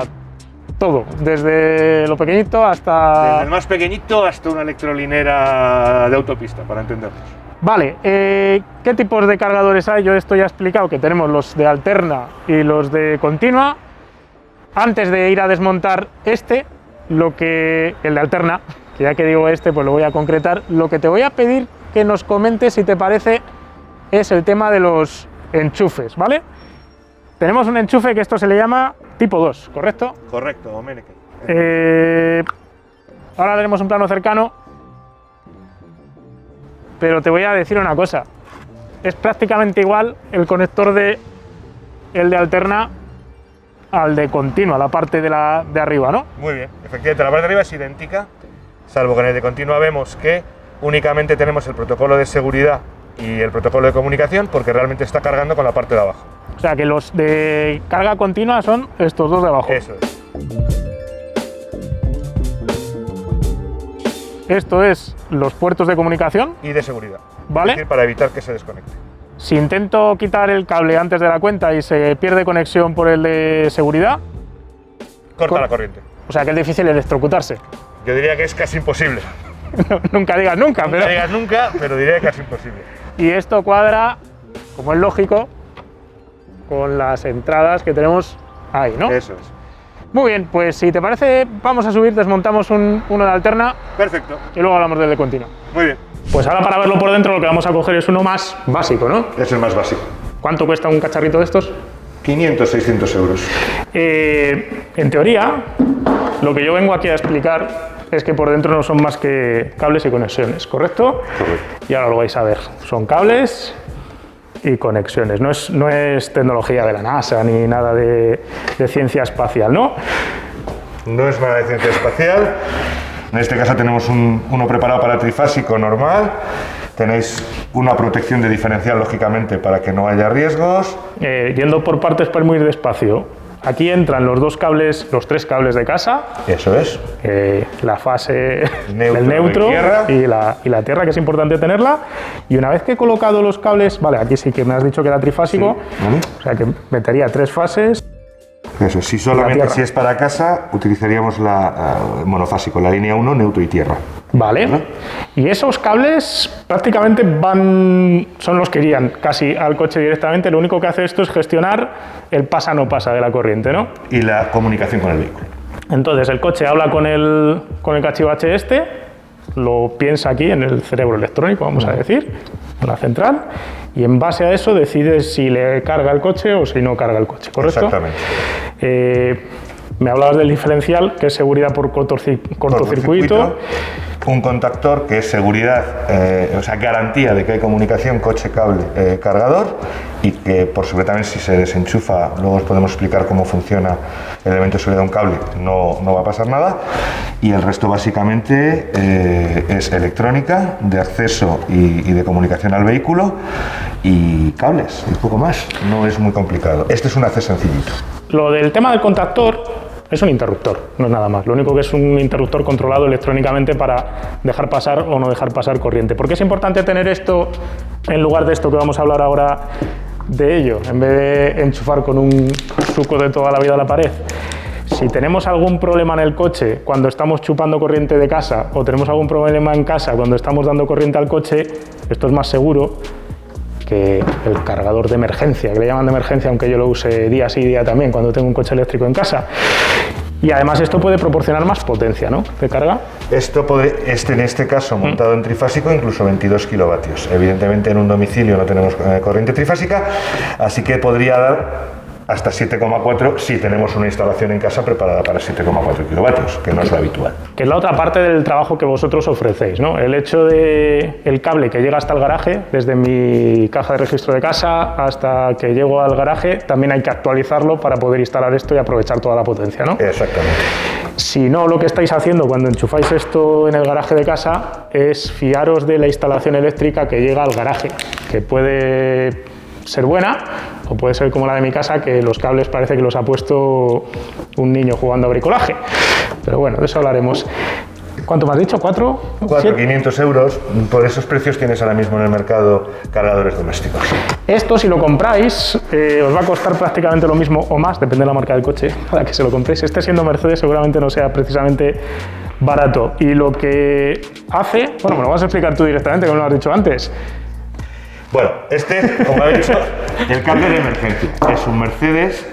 todo, desde lo pequeñito hasta... Desde el más pequeñito hasta una electrolinera de autopista, para entendernos. Vale, ¿qué tipos de cargadores hay? Yo esto ya he explicado que tenemos los de alterna y los de continua. Antes de ir a desmontar el de alterna, que ya que digo pues lo voy a concretar, lo que te voy a pedir que nos comentes, si te parece, es el tema de los enchufes, ¿vale? Tenemos un enchufe que esto se le llama tipo 2, ¿correcto? Correcto, Domenech. Ahora tenemos un plano cercano, pero te voy a decir una cosa. Es prácticamente igual el conector de el de alterna al de continua, la parte de arriba, ¿no? Muy bien, efectivamente la parte de arriba es idéntica, salvo que en el de continua vemos que únicamente tenemos el protocolo de seguridad y el protocolo de comunicación porque realmente está cargando con la parte de abajo. O sea que los de carga continua son estos dos de abajo. Eso es. Esto es los puertos de comunicación. Y de seguridad. ¿Vale? Es decir, para evitar que se desconecte. Si intento quitar el cable antes de la cuenta y se pierde conexión por el de seguridad... Corta la corriente. O sea que es difícil electrocutarse. Yo diría que es casi imposible. Nunca digas nunca, pero... Nunca digas nunca, pero diría que casi imposible. Y esto cuadra, como es lógico, con las entradas que tenemos ahí, ¿no? Eso es. Muy bien, pues si te parece, vamos a subir, desmontamos uno de alterna. Perfecto. Y luego hablamos del de continua. Muy bien. Pues ahora para verlo por dentro lo que vamos a coger es uno más básico, ¿no? Es el más básico. ¿Cuánto cuesta un cacharrito de estos? 500, 600 euros. En teoría, lo que yo vengo aquí a explicar es que por dentro no son más que cables y conexiones, ¿correcto? Correcto. Y ahora lo vais a ver. Son cables y conexiones. No es tecnología de la NASA ni nada de ciencia espacial, ¿no? No es nada de ciencia espacial. En este caso tenemos uno preparado para trifásico normal. Tenéis una protección de diferencial, lógicamente, para que no haya riesgos. Yendo por partes, pero muy despacio. Aquí entran los tres cables de casa. Eso es. La fase Neutro, del neutro y y la tierra, que es importante tenerla. Y una vez que he colocado los cables, vale, aquí sí que me has dicho que era trifásico, Sí. o sea que metería 3 fases. Eso, si es para casa, utilizaríamos monofásico, la línea 1, neutro y tierra. Vale. ¿No? Y esos cables prácticamente son los que irían casi al coche directamente. Lo único que hace esto es gestionar el pasa no pasa de la corriente, ¿no? Y la comunicación con el vehículo. Entonces el coche habla con el cachivache lo piensa aquí en el cerebro electrónico, vamos a decir, en la central, y en base a eso decide si le carga el coche o si no carga el coche, ¿correcto? Exactamente. Me hablabas del diferencial, que es seguridad por cortocircuito. Un contactor que es seguridad, garantía de que hay comunicación coche-cable cargador, y que por seguridad también, si se desenchufa, luego os podemos explicar cómo funciona el elemento de seguridad de un cable, no va a pasar nada. Y el resto básicamente es electrónica de acceso y de comunicación al vehículo, y cables, y poco más. No es muy complicado. Este es un acceso sencillito. Lo del tema del contactor es un interruptor, no es nada más. Lo único que es un interruptor controlado electrónicamente para dejar pasar o no dejar pasar corriente. ¿Por qué es importante tener esto en lugar de esto que vamos a hablar ahora de ello, en vez de enchufar con un suco de toda la vida a la pared? Si tenemos algún problema en el coche cuando estamos chupando corriente de casa, o tenemos algún problema en casa cuando estamos dando corriente al coche, esto es más seguro que el cargador de emergencia, que le llaman de emergencia, aunque yo lo use día sí día también cuando tengo un coche eléctrico en casa. Y además esto puede proporcionar más potencia, ¿no?, de carga. Esto en este caso montado en trifásico, incluso 22 kilovatios. Evidentemente en un domicilio no tenemos corriente trifásica, así que podría dar hasta 7,4 si tenemos una instalación en casa preparada para 7,4 kilovatios, que no es lo habitual. Que es la otra parte del trabajo que vosotros ofrecéis, ¿no? El hecho de el cable que llega hasta el garaje, desde mi caja de registro de casa hasta que llego al garaje, también hay que actualizarlo para poder instalar esto y aprovechar toda la potencia, ¿no? Exactamente. Si no, lo que estáis haciendo cuando enchufáis esto en el garaje de casa es fiaros de la instalación eléctrica que llega al garaje, que puede ser buena o puede ser como la de mi casa, que los cables parece que los ha puesto un niño jugando a bricolaje. Pero bueno, de eso hablaremos. ¿Cuánto me has dicho? ¿4? 500 euros. Por esos precios tienes ahora mismo en el mercado cargadores domésticos. Esto, si lo compráis, os va a costar prácticamente lo mismo o más, depende de la marca del coche a la que se lo compréis. Este, siendo Mercedes, seguramente no sea precisamente barato. Y lo que hace, bueno, me lo vas a explicar tú directamente, como lo has dicho antes. Bueno, como he dicho, el cable de emergencia es un Mercedes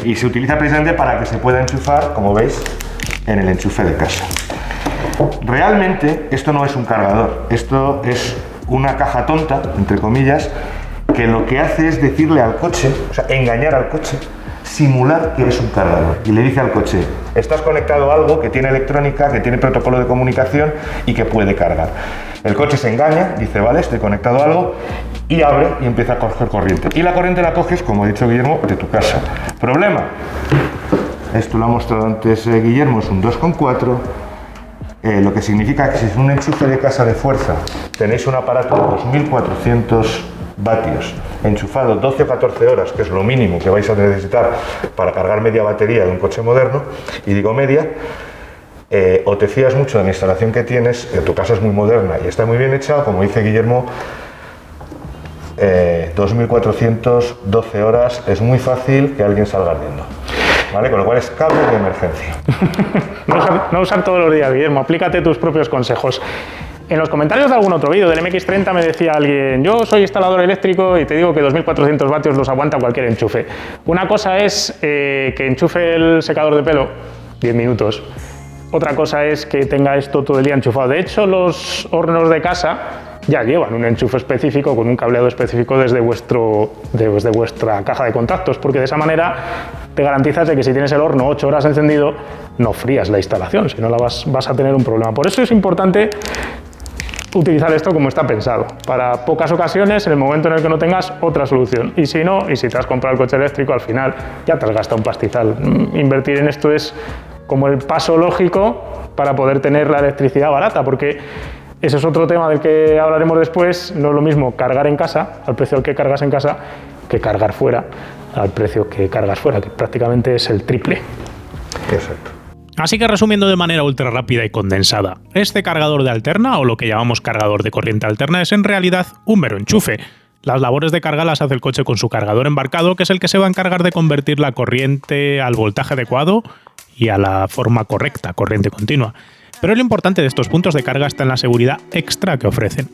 y se utiliza precisamente para que se pueda enchufar, como veis, en el enchufe de casa. Realmente esto no es un cargador, esto es una caja tonta, entre comillas, que lo que hace es decirle al coche, o sea, engañar al coche, simular que es un cargador, y le dice al coche: estás conectado a algo que tiene electrónica, que tiene protocolo de comunicación y que puede cargar. El coche se engaña, dice: vale, estoy conectado a algo, y abre y empieza a coger corriente. Y la corriente la coges, como ha dicho Guillermo, de tu casa. Problema: esto lo ha mostrado antes Guillermo, es un 2,4, lo que significa que si es un enchufe de casa de fuerza, tenéis un aparato de 2400 vatios enchufado 12 o 14 horas, que es lo mínimo que vais a necesitar para cargar media batería de un coche moderno, y digo media, o te fías mucho de la instalación que tienes, tu casa es muy moderna y está muy bien hecha, como dice Guillermo, 2412 horas es muy fácil que alguien salga ardiendo, ¿vale? Con lo cual es cable de emergencia. No usar todos los días, Guillermo, aplícate tus propios consejos. En los comentarios de algún otro vídeo del MX30 me decía alguien: yo soy instalador eléctrico y te digo que 2400 vatios los aguanta cualquier enchufe. Una cosa es que enchufe el secador de pelo 10 minutos. Otra cosa es que tenga esto todo el día enchufado. De hecho, los hornos de casa ya llevan un enchufe específico con un cableado específico desde vuestra caja de contactos, porque de esa manera te garantizas de que si tienes el horno 8 horas encendido, no frías la instalación, si no vas a tener un problema. Por eso es importante utilizar esto como está pensado, para pocas ocasiones, en el momento en el que no tengas otra solución. Y si no, y si te has comprado el coche eléctrico, al final ya te has gastado un pastizal. Invertir en esto es como el paso lógico para poder tener la electricidad barata, porque ese es otro tema del que hablaremos después. No es lo mismo cargar en casa, al precio al que cargas en casa, que cargar fuera, al precio que cargas fuera, que prácticamente es el triple. Exacto. Así que, resumiendo de manera ultra rápida y condensada, este cargador de alterna, o lo que llamamos cargador de corriente alterna, es en realidad un mero enchufe. Las labores de carga las hace el coche con su cargador embarcado, que es el que se va a encargar de convertir la corriente al voltaje adecuado y a la forma correcta, corriente continua. Pero lo importante de estos puntos de carga está en la seguridad extra que ofrecen.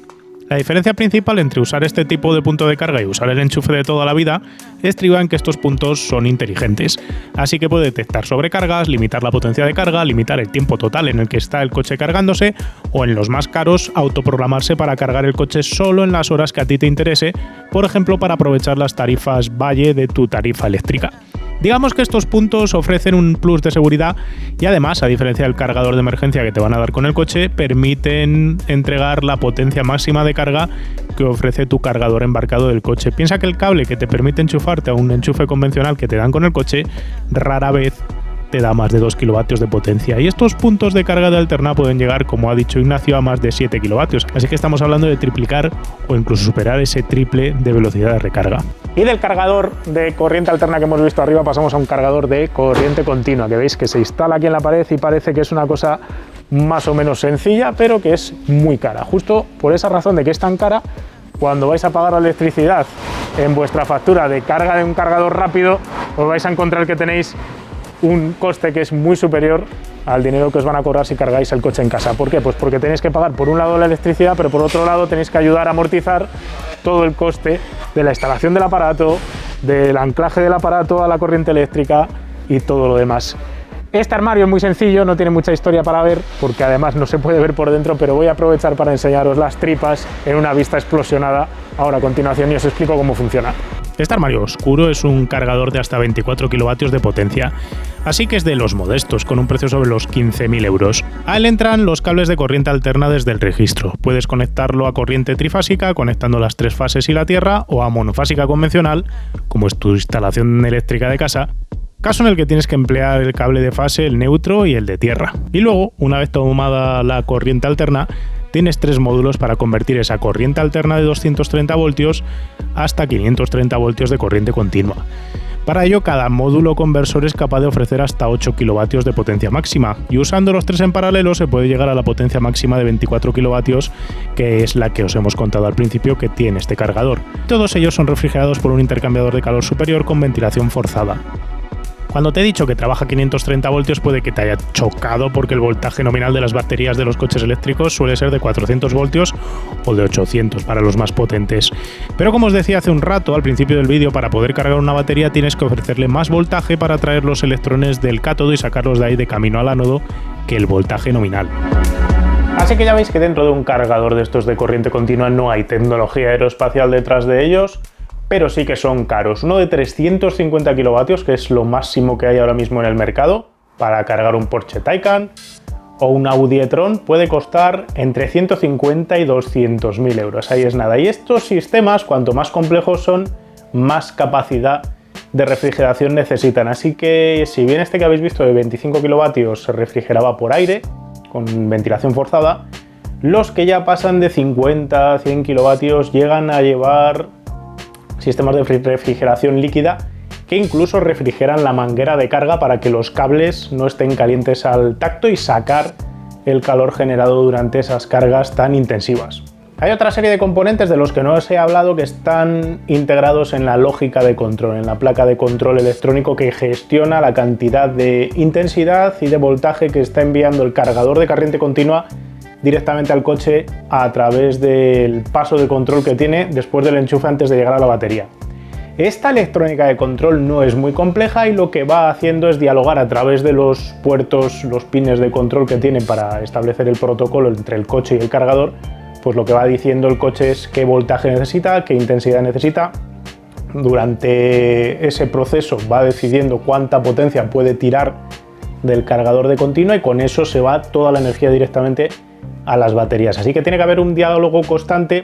La diferencia principal entre usar este tipo de punto de carga y usar el enchufe de toda la vida estriba en que estos puntos son inteligentes, así que puede detectar sobrecargas, limitar la potencia de carga, limitar el tiempo total en el que está el coche cargándose o, en los más caros, autoprogramarse para cargar el coche solo en las horas que a ti te interese, por ejemplo para aprovechar las tarifas Valle de tu tarifa eléctrica. Digamos que estos puntos ofrecen un plus de seguridad y además, a diferencia del cargador de emergencia que te van a dar con el coche, permiten entregar la potencia máxima de carga que ofrece tu cargador embarcado del coche. Piensa que el cable que te permite enchufarte a un enchufe convencional que te dan con el coche rara vez te da más de 2 kilovatios de potencia, y estos puntos de carga de alterna pueden llegar, como ha dicho Ignacio, a más de 7 kilovatios, así que estamos hablando de triplicar o incluso superar ese triple de velocidad de recarga. Y del cargador de corriente alterna que hemos visto arriba pasamos a un cargador de corriente continua, que veis que se instala aquí en la pared y parece que es una cosa más o menos sencilla, pero que es muy cara. Justo por esa razón de que es tan cara, cuando vais a pagar la electricidad en vuestra factura de carga de un cargador rápido, os vais a encontrar que tenéis un coste que es muy superior al dinero que os van a cobrar si cargáis el coche en casa. ¿Por qué? Pues porque tenéis que pagar por un lado la electricidad, pero por otro lado tenéis que ayudar a amortizar todo el coste de la instalación del aparato, del anclaje del aparato a la corriente eléctrica y todo lo demás. Este armario es muy sencillo, no tiene mucha historia para ver, porque además no se puede ver por dentro, pero voy a aprovechar para enseñaros las tripas en una vista explosionada ahora a continuación y os explico cómo funciona. Este armario oscuro es un cargador de hasta 24 kilovatios de potencia, así que es de los modestos, con un precio sobre los 15.000 euros. A él entran los cables de corriente alterna desde el registro. Puedes conectarlo a corriente trifásica, conectando las 3 fases y la tierra, o a monofásica convencional, como es tu instalación eléctrica de casa, caso en el que tienes que emplear el cable de fase, el neutro y el de tierra. Y luego, una vez tomada la corriente alterna, tienes 3 módulos para convertir esa corriente alterna de 230 voltios hasta 530 voltios de corriente continua. Para ello, cada módulo conversor es capaz de ofrecer hasta 8 kilovatios de potencia máxima, y usando los 3 en paralelo se puede llegar a la potencia máxima de 24 kilovatios, que es la que os hemos contado al principio que tiene este cargador. Todos ellos son refrigerados por un intercambiador de calor superior con ventilación forzada. Cuando te he dicho que trabaja 530 voltios puede que te haya chocado, porque el voltaje nominal de las baterías de los coches eléctricos suele ser de 400 voltios o de 800 para los más potentes. Pero como os decía hace un rato al principio del vídeo, para poder cargar una batería tienes que ofrecerle más voltaje para atraer los electrones del cátodo y sacarlos de ahí de camino al ánodo que el voltaje nominal. Así que ya veis que dentro de un cargador de estos de corriente continua no hay tecnología aeroespacial detrás de ellos, pero sí que son caros. Uno de 350 kilovatios, que es lo máximo que hay ahora mismo en el mercado, para cargar un Porsche Taycan o un Audi e-tron, puede costar entre 150 y 200.000 euros. Ahí es nada. Y estos sistemas, cuanto más complejos son, más capacidad de refrigeración necesitan. Así que, si bien este que habéis visto de 25 kilovatios se refrigeraba por aire, con ventilación forzada, los que ya pasan de 50 a 100 kilovatios llegan a llevar sistemas de refrigeración líquida que incluso refrigeran la manguera de carga para que los cables no estén calientes al tacto y sacar el calor generado durante esas cargas tan intensivas. Hay otra serie de componentes de los que no os he hablado que están integrados en la lógica de control, en la placa de control electrónico que gestiona la cantidad de intensidad y de voltaje que está enviando el cargador de corriente continua directamente al coche a través del paso de control que tiene después del enchufe antes de llegar a la batería. Esta electrónica de control no es muy compleja y lo que va haciendo es dialogar a través de los puertos, los pines de control que tiene para establecer el protocolo entre el coche y el cargador. Pues lo que va diciendo el coche es qué voltaje necesita, qué intensidad necesita. Durante ese proceso va decidiendo cuánta potencia puede tirar del cargador de continua y con eso se va toda la energía directamente a las baterías. Así que tiene que haber un diálogo constante,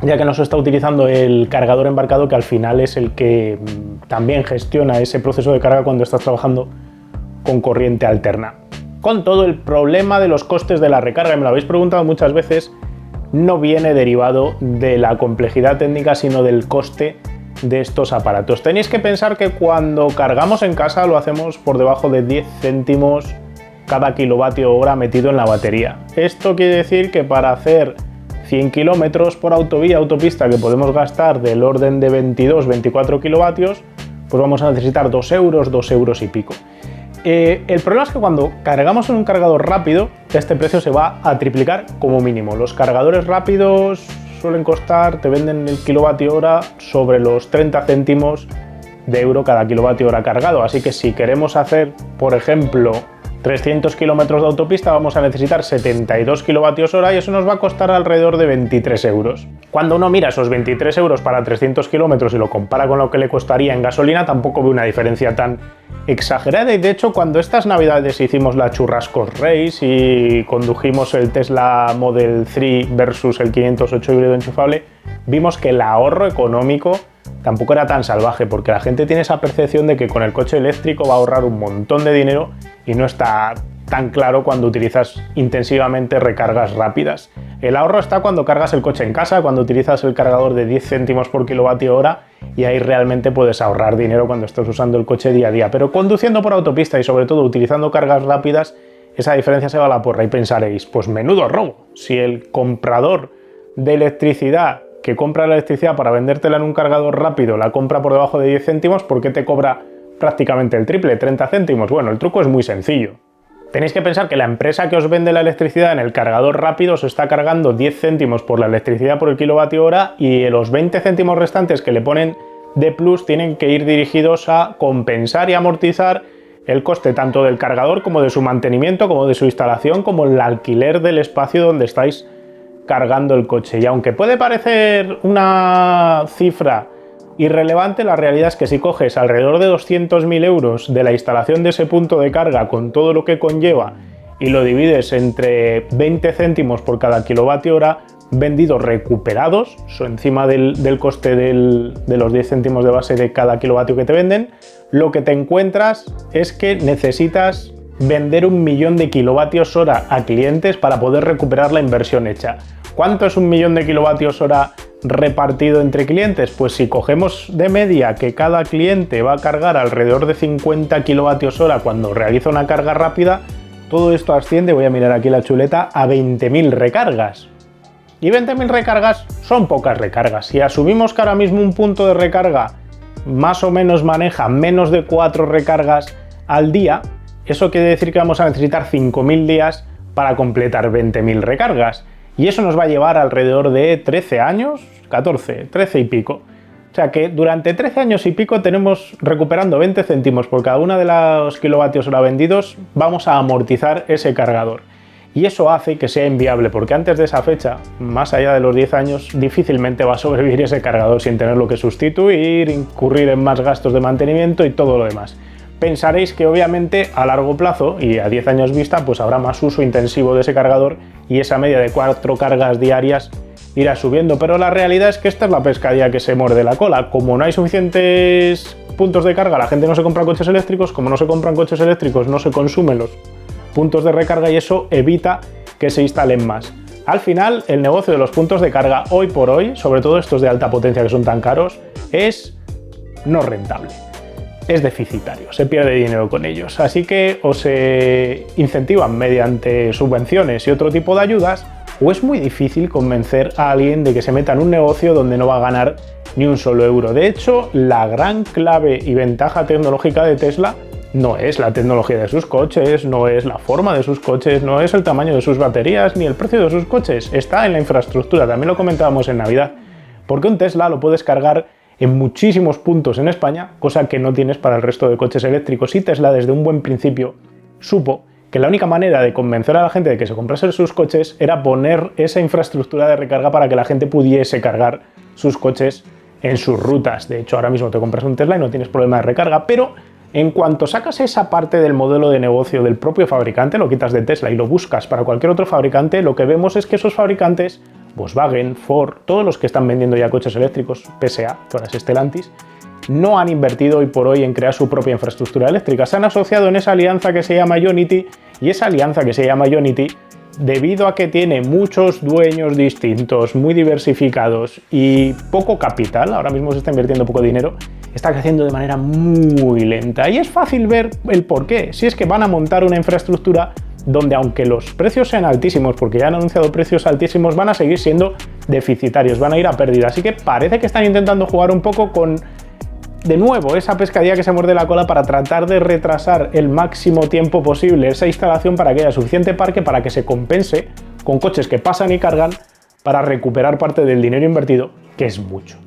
ya que no se está utilizando el cargador embarcado, que al final es el que también gestiona ese proceso de carga cuando estás trabajando con corriente alterna. Con todo, el problema de los costes de la recarga, y me lo habéis preguntado muchas veces, no viene derivado de la complejidad técnica, sino del coste de estos aparatos. Tenéis que pensar que cuando cargamos en casa lo hacemos por debajo de 10 céntimos cada kilovatio hora metido en la batería. Esto quiere decir que para hacer 100 kilómetros por autovía, autopista, que podemos gastar del orden de 22-24 kilovatios, pues vamos a necesitar 2 euros, 2 euros y pico. El problema es que cuando cargamos en un cargador rápido, este precio se va a triplicar como mínimo. Los cargadores rápidos suelen costar, te venden el kilovatio hora sobre los 30 céntimos de euro cada kilovatio hora cargado. Así que si queremos hacer, por ejemplo, 300 kilómetros de autopista, vamos a necesitar 72 kilovatios hora y eso nos va a costar alrededor de 23 euros. Cuando uno mira esos 23 euros para 300 kilómetros y lo compara con lo que le costaría en gasolina, tampoco ve una diferencia tan exagerada. Y de hecho, cuando estas navidades hicimos la Churrascos Race y condujimos el Tesla Model 3 versus el 508 híbrido enchufable, vimos que el ahorro económico tampoco era tan salvaje, porque la gente tiene esa percepción de que con el coche eléctrico va a ahorrar un montón de dinero y no está tan claro cuando utilizas intensivamente recargas rápidas. El ahorro está cuando cargas el coche en casa, cuando utilizas el cargador de 10 céntimos por kilovatio hora, y ahí realmente puedes ahorrar dinero cuando estás usando el coche día a día. Pero conduciendo por autopista y sobre todo utilizando cargas rápidas, esa diferencia se va a la porra y pensaréis, pues menudo robo. Si el comprador de electricidad que compra la electricidad para vendértela en un cargador rápido la compra por debajo de 10 céntimos, ¿por qué te cobra prácticamente el triple, 30 céntimos? Bueno, el truco es muy sencillo. Tenéis que pensar que la empresa que os vende la electricidad en el cargador rápido os está cargando 10 céntimos por la electricidad por el kilovatio hora, y los 20 céntimos restantes que le ponen de plus tienen que ir dirigidos a compensar y amortizar el coste tanto del cargador como de su mantenimiento, como de su instalación, como el alquiler del espacio donde estáis cargando el coche. Y aunque puede parecer una cifra irrelevante, la realidad es que si coges alrededor de 200.000 euros de la instalación de ese punto de carga con todo lo que conlleva y lo divides entre 20 céntimos por cada kilovatio hora vendidos recuperados, encima del coste de los 10 céntimos de base de cada kilovatio que te venden, lo que te encuentras es que necesitas vender 1 millón de kilovatios hora a clientes para poder recuperar la inversión hecha. ¿Cuánto es 1 millón de kilovatios hora repartido entre clientes? Pues si cogemos de media que cada cliente va a cargar alrededor de 50 kilovatios hora cuando realiza una carga rápida, todo esto asciende, voy a mirar aquí la chuleta, a 20.000 recargas. Y 20.000 recargas son pocas recargas. Si asumimos que ahora mismo un punto de recarga más o menos maneja menos de 4 recargas al día, eso quiere decir que vamos a necesitar 5.000 días para completar 20.000 recargas. Y eso nos va a llevar alrededor de 13 años, 14, 13 y pico. O sea que durante 13 años y pico tenemos, recuperando 20 céntimos por cada uno de los kilovatios hora vendidos, vamos a amortizar ese cargador. Y eso hace que sea inviable, porque antes de esa fecha, más allá de los 10 años, difícilmente va a sobrevivir ese cargador sin tenerlo que sustituir, incurrir en más gastos de mantenimiento y todo lo demás. Pensaréis que obviamente a largo plazo y a 10 años vista pues habrá más uso intensivo de ese cargador y esa media de 4 cargas diarias irá subiendo, pero la realidad es que esta es la pescadilla que se muerde la cola. Como no hay suficientes puntos de carga, la gente no se compra coches eléctricos, como no se compran coches eléctricos no se consumen los puntos de recarga y eso evita que se instalen más. Al final el negocio de los puntos de carga hoy por hoy, sobre todo estos de alta potencia que son tan caros, es no rentable. Es deficitario, se pierde dinero con ellos, así que o se incentivan mediante subvenciones y otro tipo de ayudas, o es muy difícil convencer a alguien de que se meta en un negocio donde no va a ganar ni un solo euro. De hecho, la gran clave y ventaja tecnológica de Tesla no es la tecnología de sus coches, no es la forma de sus coches, no es el tamaño de sus baterías, ni el precio de sus coches, está en la infraestructura. También lo comentábamos en Navidad, porque un Tesla lo puedes cargar en muchísimos puntos en España, cosa que no tienes para el resto de coches eléctricos. Y Tesla desde un buen principio supo que la única manera de convencer a la gente de que se comprase sus coches era poner esa infraestructura de recarga para que la gente pudiese cargar sus coches en sus rutas. De hecho, ahora mismo te compras un Tesla y no tienes problema de recarga, pero en cuanto sacas esa parte del modelo de negocio del propio fabricante, lo quitas de Tesla y lo buscas para cualquier otro fabricante, lo que vemos es que esos fabricantes, Volkswagen, Ford, todos los que están vendiendo ya coches eléctricos, PSA, que ahora es Stellantis, no han invertido hoy por hoy en crear su propia infraestructura eléctrica. Se han asociado en esa alianza que se llama Ionity, y esa alianza que se llama Ionity, debido a que tiene muchos dueños distintos, muy diversificados y poco capital, ahora mismo se está invirtiendo poco dinero, está creciendo de manera muy lenta. Y es fácil ver el porqué. Si es que van a montar una infraestructura donde aunque los precios sean altísimos, porque ya han anunciado precios altísimos, van a seguir siendo deficitarios, van a ir a pérdida. Así que parece que están intentando jugar un poco con, de nuevo, esa pescadilla que se muerde la cola para tratar de retrasar el máximo tiempo posible esa instalación para que haya suficiente parque para que se compense con coches que pasan y cargan para recuperar parte del dinero invertido, que es mucho.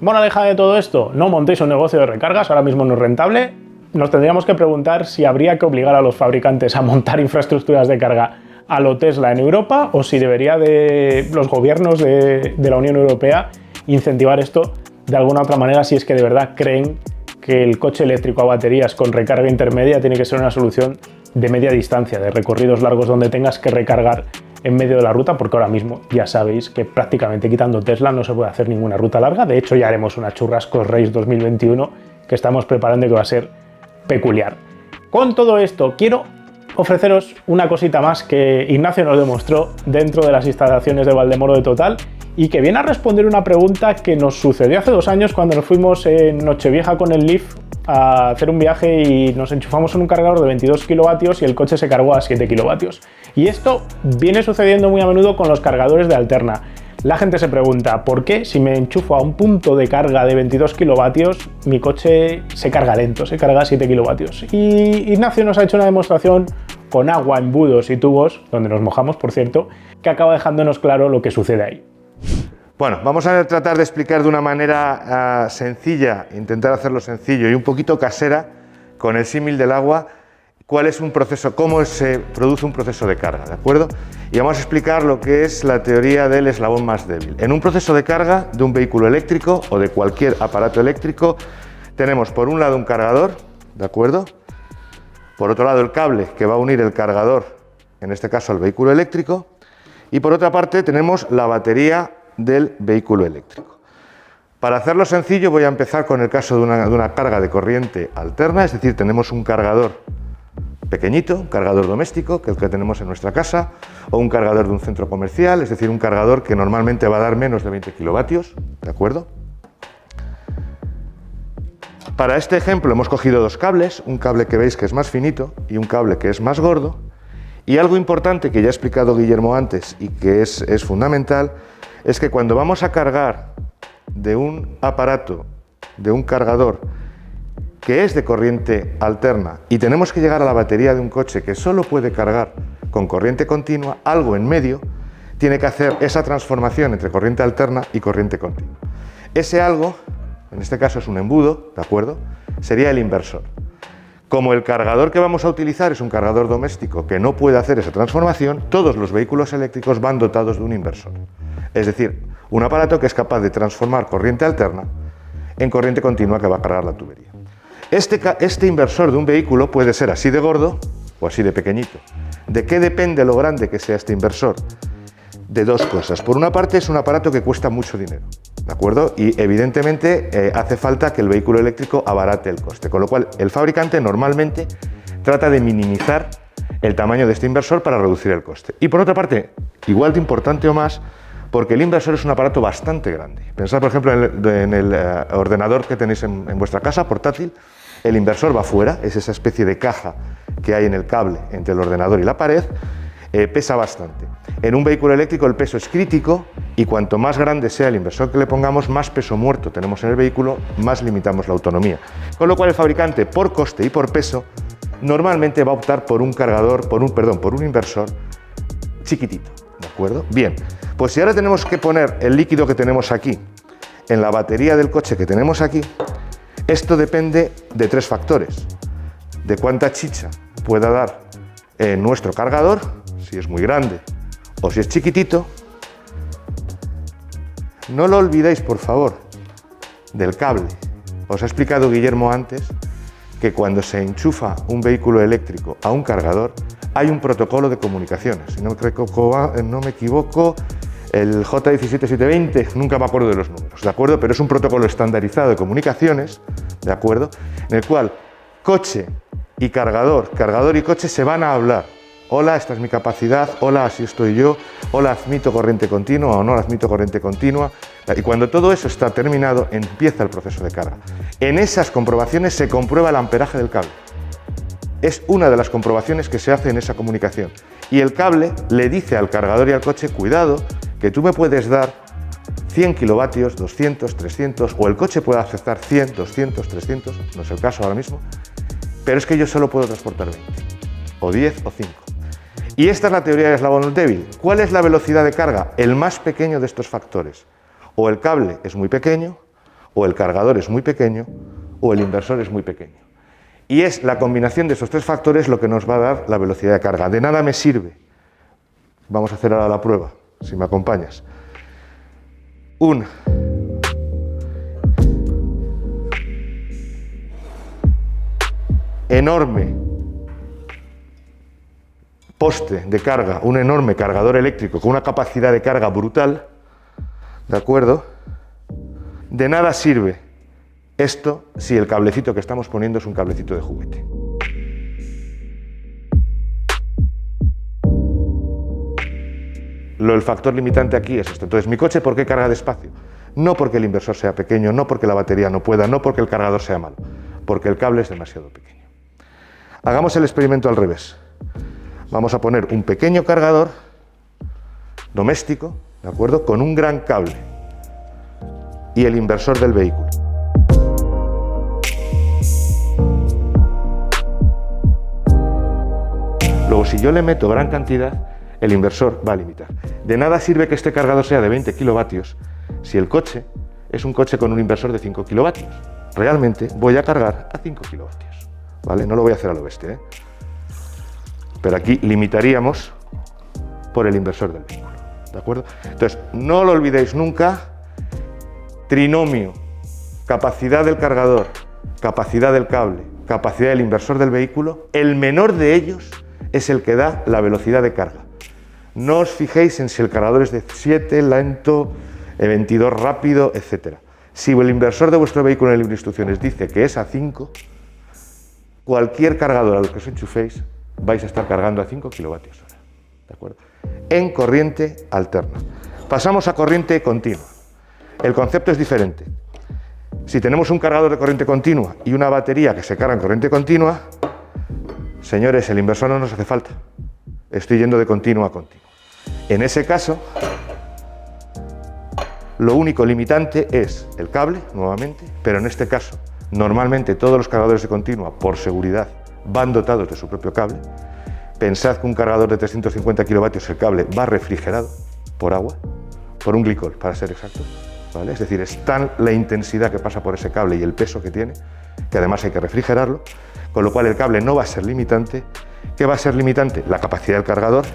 Moraleja de todo esto, no montéis un negocio de recargas, ahora mismo no es rentable. Nos tendríamos que preguntar si habría que obligar a los fabricantes a montar infraestructuras de carga a lo Tesla en Europa, o si debería los gobiernos de la Unión Europea incentivar esto de alguna otra manera, si es que de verdad creen que el coche eléctrico a baterías con recarga intermedia tiene que ser una solución de media distancia, de recorridos largos donde tengas que recargar en medio de la ruta, porque ahora mismo ya sabéis que prácticamente quitando Tesla no se puede hacer ninguna ruta larga. De hecho, ya haremos una Churrascos Race 2021 que estamos preparando y que va a ser peculiar. Con todo esto, quiero ofreceros una cosita más que Ignacio nos demostró dentro de las instalaciones de Valdemoro de Total y que viene a responder una pregunta que nos sucedió hace 2 años cuando nos fuimos en Nochevieja con el Leaf a hacer un viaje y nos enchufamos en un cargador de 22 kilovatios y el coche se cargó a 7 kilovatios. Y esto viene sucediendo muy a menudo con los cargadores de Alterna. La gente se pregunta, ¿por qué si me enchufo a un punto de carga de 22 kilovatios, mi coche se carga lento, se carga a 7 kilovatios? Y Ignacio nos ha hecho una demostración con agua, embudos y tubos, donde nos mojamos, por cierto, que acaba dejándonos claro lo que sucede ahí. Bueno, vamos a tratar de explicar de una manera sencilla, intentar hacerlo sencillo y un poquito casera, con el símil del agua, cuál es un proceso, cómo se produce un proceso de carga, ¿de acuerdo? Y vamos a explicar lo que es la teoría del eslabón más débil. En un proceso de carga de un vehículo eléctrico o de cualquier aparato eléctrico, tenemos por un lado un cargador, ¿de acuerdo? Por otro lado el cable que va a unir el cargador, en este caso al vehículo eléctrico, y por otra parte tenemos la batería del vehículo eléctrico. Para hacerlo sencillo voy a empezar con el caso de una carga de corriente alterna, es decir, tenemos un cargador pequeñito, un cargador doméstico, que es el que tenemos en nuestra casa, o un cargador de un centro comercial, es decir, un cargador que normalmente va a dar menos de 20 kilovatios, ¿de acuerdo? Para este ejemplo hemos cogido 2 cables, un cable que veis que es más finito y un cable que es más gordo, y algo importante que ya ha explicado Guillermo antes y que es fundamental, es que cuando vamos a cargar de un aparato, de un cargador que es de corriente alterna y tenemos que llegar a la batería de un coche que solo puede cargar con corriente continua, algo en medio tiene que hacer esa transformación entre corriente alterna y corriente continua. Ese algo, en este caso es un embudo, ¿de acuerdo? Sería el inversor. Como el cargador que vamos a utilizar es un cargador doméstico que no puede hacer esa transformación, todos los vehículos eléctricos van dotados de un inversor. Es decir, un aparato que es capaz de transformar corriente alterna en corriente continua que va a cargar la tubería. Este inversor de un vehículo puede ser así de gordo o así de pequeñito. ¿De qué depende lo grande que sea este inversor? De 2 cosas. Por una parte, es un aparato que cuesta mucho dinero, ¿de acuerdo? Y evidentemente hace falta que el vehículo eléctrico abarate el coste, con lo cual el fabricante normalmente trata de minimizar el tamaño de este inversor para reducir el coste. Y por otra parte, igual de importante o más, porque el inversor es un aparato bastante grande. Pensad, por ejemplo, en el ordenador que tenéis en vuestra casa, portátil. El inversor va fuera, es esa especie de caja que hay en el cable entre el ordenador y la pared, pesa bastante. En un vehículo eléctrico el peso es crítico y cuanto más grande sea el inversor que le pongamos, más peso muerto tenemos en el vehículo, más limitamos la autonomía. Con lo cual el fabricante, por coste y por peso, normalmente va a optar por un inversor chiquitito, ¿de acuerdo? Bien, pues si ahora tenemos que poner el líquido que tenemos aquí en la batería del coche que tenemos aquí, esto depende de 3 factores: de cuánta chicha pueda dar nuestro cargador, si es muy grande o si es chiquitito. No lo olvidéis, por favor, del cable. Os ha explicado Guillermo antes que cuando se enchufa un vehículo eléctrico a un cargador hay un protocolo de comunicaciones. Si no me equivoco, el J17720, nunca me acuerdo de los números, ¿de acuerdo? Pero es un protocolo estandarizado de comunicaciones, ¿de acuerdo? En el cual coche y cargador y coche se van a hablar. Hola, esta es mi capacidad, hola, así estoy yo, hola, admito corriente continua o no admito corriente continua. Y cuando todo eso está terminado, empieza el proceso de carga. En esas comprobaciones se comprueba el amperaje del cable. Es una de las comprobaciones que se hace en esa comunicación. Y el cable le dice al cargador y al coche, cuidado, que tú me puedes dar 100 kilovatios, 200, 300, o el coche puede aceptar 100, 200, 300, no es el caso ahora mismo, pero es que yo solo puedo transportar 20, o 10 o 5. Y esta es la teoría del eslabón débil. ¿Cuál es la velocidad de carga? El más pequeño de estos factores. O el cable es muy pequeño, o el cargador es muy pequeño, o el inversor es muy pequeño. Y es la combinación de esos tres factores lo que nos va a dar la velocidad de carga. De nada me sirve. Vamos a hacer ahora la prueba, si me acompañas. Un enorme poste de carga, un enorme cargador eléctrico con una capacidad de carga brutal, ¿de acuerdo? De nada sirve esto si el cablecito que estamos poniendo es un cablecito de juguete. El factor limitante aquí es esto. Entonces, mi coche, ¿por qué carga despacio? No porque el inversor sea pequeño, no porque la batería no pueda, no porque el cargador sea malo, porque el cable es demasiado pequeño. Hagamos el experimento al revés. Vamos a poner un pequeño cargador doméstico, ¿de acuerdo?, con un gran cable y el inversor del vehículo. Luego, si yo le meto gran cantidad, el inversor va a limitar. De nada sirve que este cargador sea de 20 kilovatios si el coche es un coche con un inversor de 5 kilovatios. Realmente voy a cargar a 5 kilovatios, ¿vale? No lo voy a hacer a lo bestia, ¿eh? Pero aquí limitaríamos por el inversor del vehículo, ¿de acuerdo? Entonces, no lo olvidéis nunca, trinomio, capacidad del cargador, capacidad del cable, capacidad del inversor del vehículo, el menor de ellos es el que da la velocidad de carga. No os fijéis en si el cargador es de 7, lento, 22, rápido, etc. Si el inversor de vuestro vehículo en el libro de instrucciones dice que es a 5, cualquier cargador al que os enchuféis vais a estar cargando a 5 kilovatios hora, ¿de acuerdo? En corriente alterna. Pasamos a corriente continua. El concepto es diferente. Si tenemos un cargador de corriente continua y una batería que se carga en corriente continua, señores, el inversor no nos hace falta. Estoy yendo de continuo a continuo. En ese caso, lo único limitante es el cable, nuevamente, pero en este caso, normalmente todos los cargadores de continua, por seguridad, van dotados de su propio cable. Pensad que un cargador de 350 kilovatios, el cable va refrigerado por agua, por un glicol, para ser exactos, ¿vale? Es decir, es tan la intensidad que pasa por ese cable y el peso que tiene, que además hay que refrigerarlo, con lo cual el cable no va a ser limitante. ¿Qué va a ser limitante? La capacidad del cargador.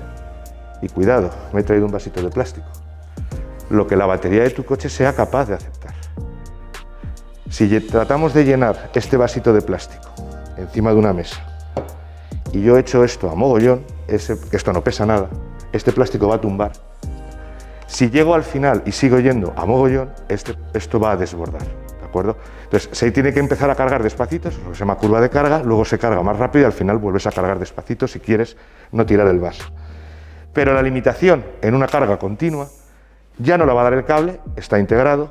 Y cuidado, me he traído un vasito de plástico. Lo que la batería de tu coche sea capaz de aceptar. Si tratamos de llenar este vasito de plástico encima de una mesa y yo echo esto a mogollón, esto no pesa nada, este plástico va a tumbar. Si llego al final y sigo yendo a mogollón, esto va a desbordar, ¿de acuerdo? Entonces, se tiene que empezar a cargar despacito, es lo que se llama curva de carga, luego se carga más rápido y al final vuelves a cargar despacito si quieres no tirar el vaso. Pero la limitación en una carga continua ya no la va a dar el cable, está integrado,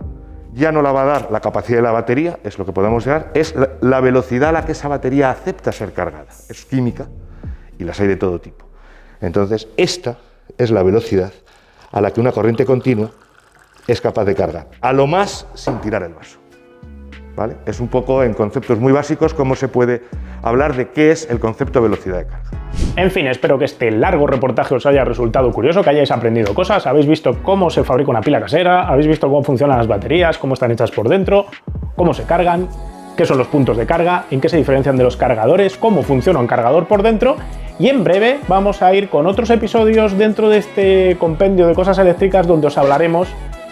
ya no la va a dar la capacidad de la batería, es lo que podemos llegar, es la velocidad a la que esa batería acepta ser cargada. Es química y las hay de todo tipo. Entonces, esta es la velocidad a la que una corriente continua es capaz de cargar, a lo más sin tirar el vaso, ¿vale? Es un poco en conceptos muy básicos cómo se puede hablar de qué es el concepto de velocidad de carga. En fin, espero que este largo reportaje os haya resultado curioso, que hayáis aprendido cosas, habéis visto cómo se fabrica una pila casera, habéis visto cómo funcionan las baterías, cómo están hechas por dentro, cómo se cargan, qué son los puntos de carga, en qué se diferencian de los cargadores, cómo funciona un cargador por dentro, y en breve vamos a ir con otros episodios dentro de este compendio de cosas eléctricas donde os hablaremos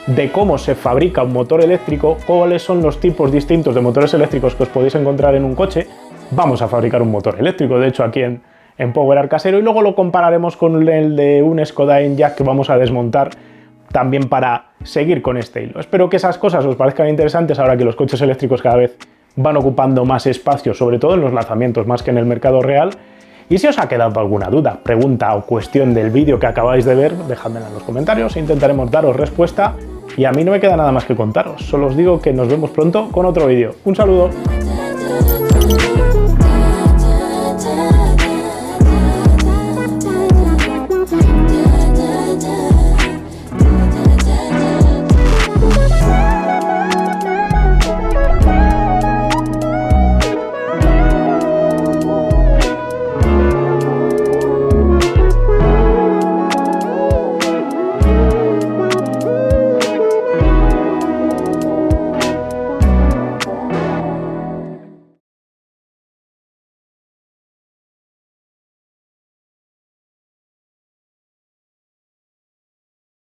de cómo se fabrica un motor eléctrico, cuáles son los tipos distintos de motores eléctricos que os podéis encontrar en un coche. Vamos a fabricar un motor eléctrico, de hecho aquí en Power Art casero, y luego lo compararemos con el de un Skoda Enyaq que vamos a desmontar también para seguir con este hilo. Espero que esas cosas os parezcan interesantes ahora que los coches eléctricos cada vez van ocupando más espacio, sobre todo en los lanzamientos más que en el mercado real. Y si os ha quedado alguna duda, pregunta o cuestión del vídeo que acabáis de ver, dejadmela en los comentarios, intentaremos daros respuesta. Y a mí no me queda nada más que contaros, solo os digo que nos vemos pronto con otro vídeo. Un saludo.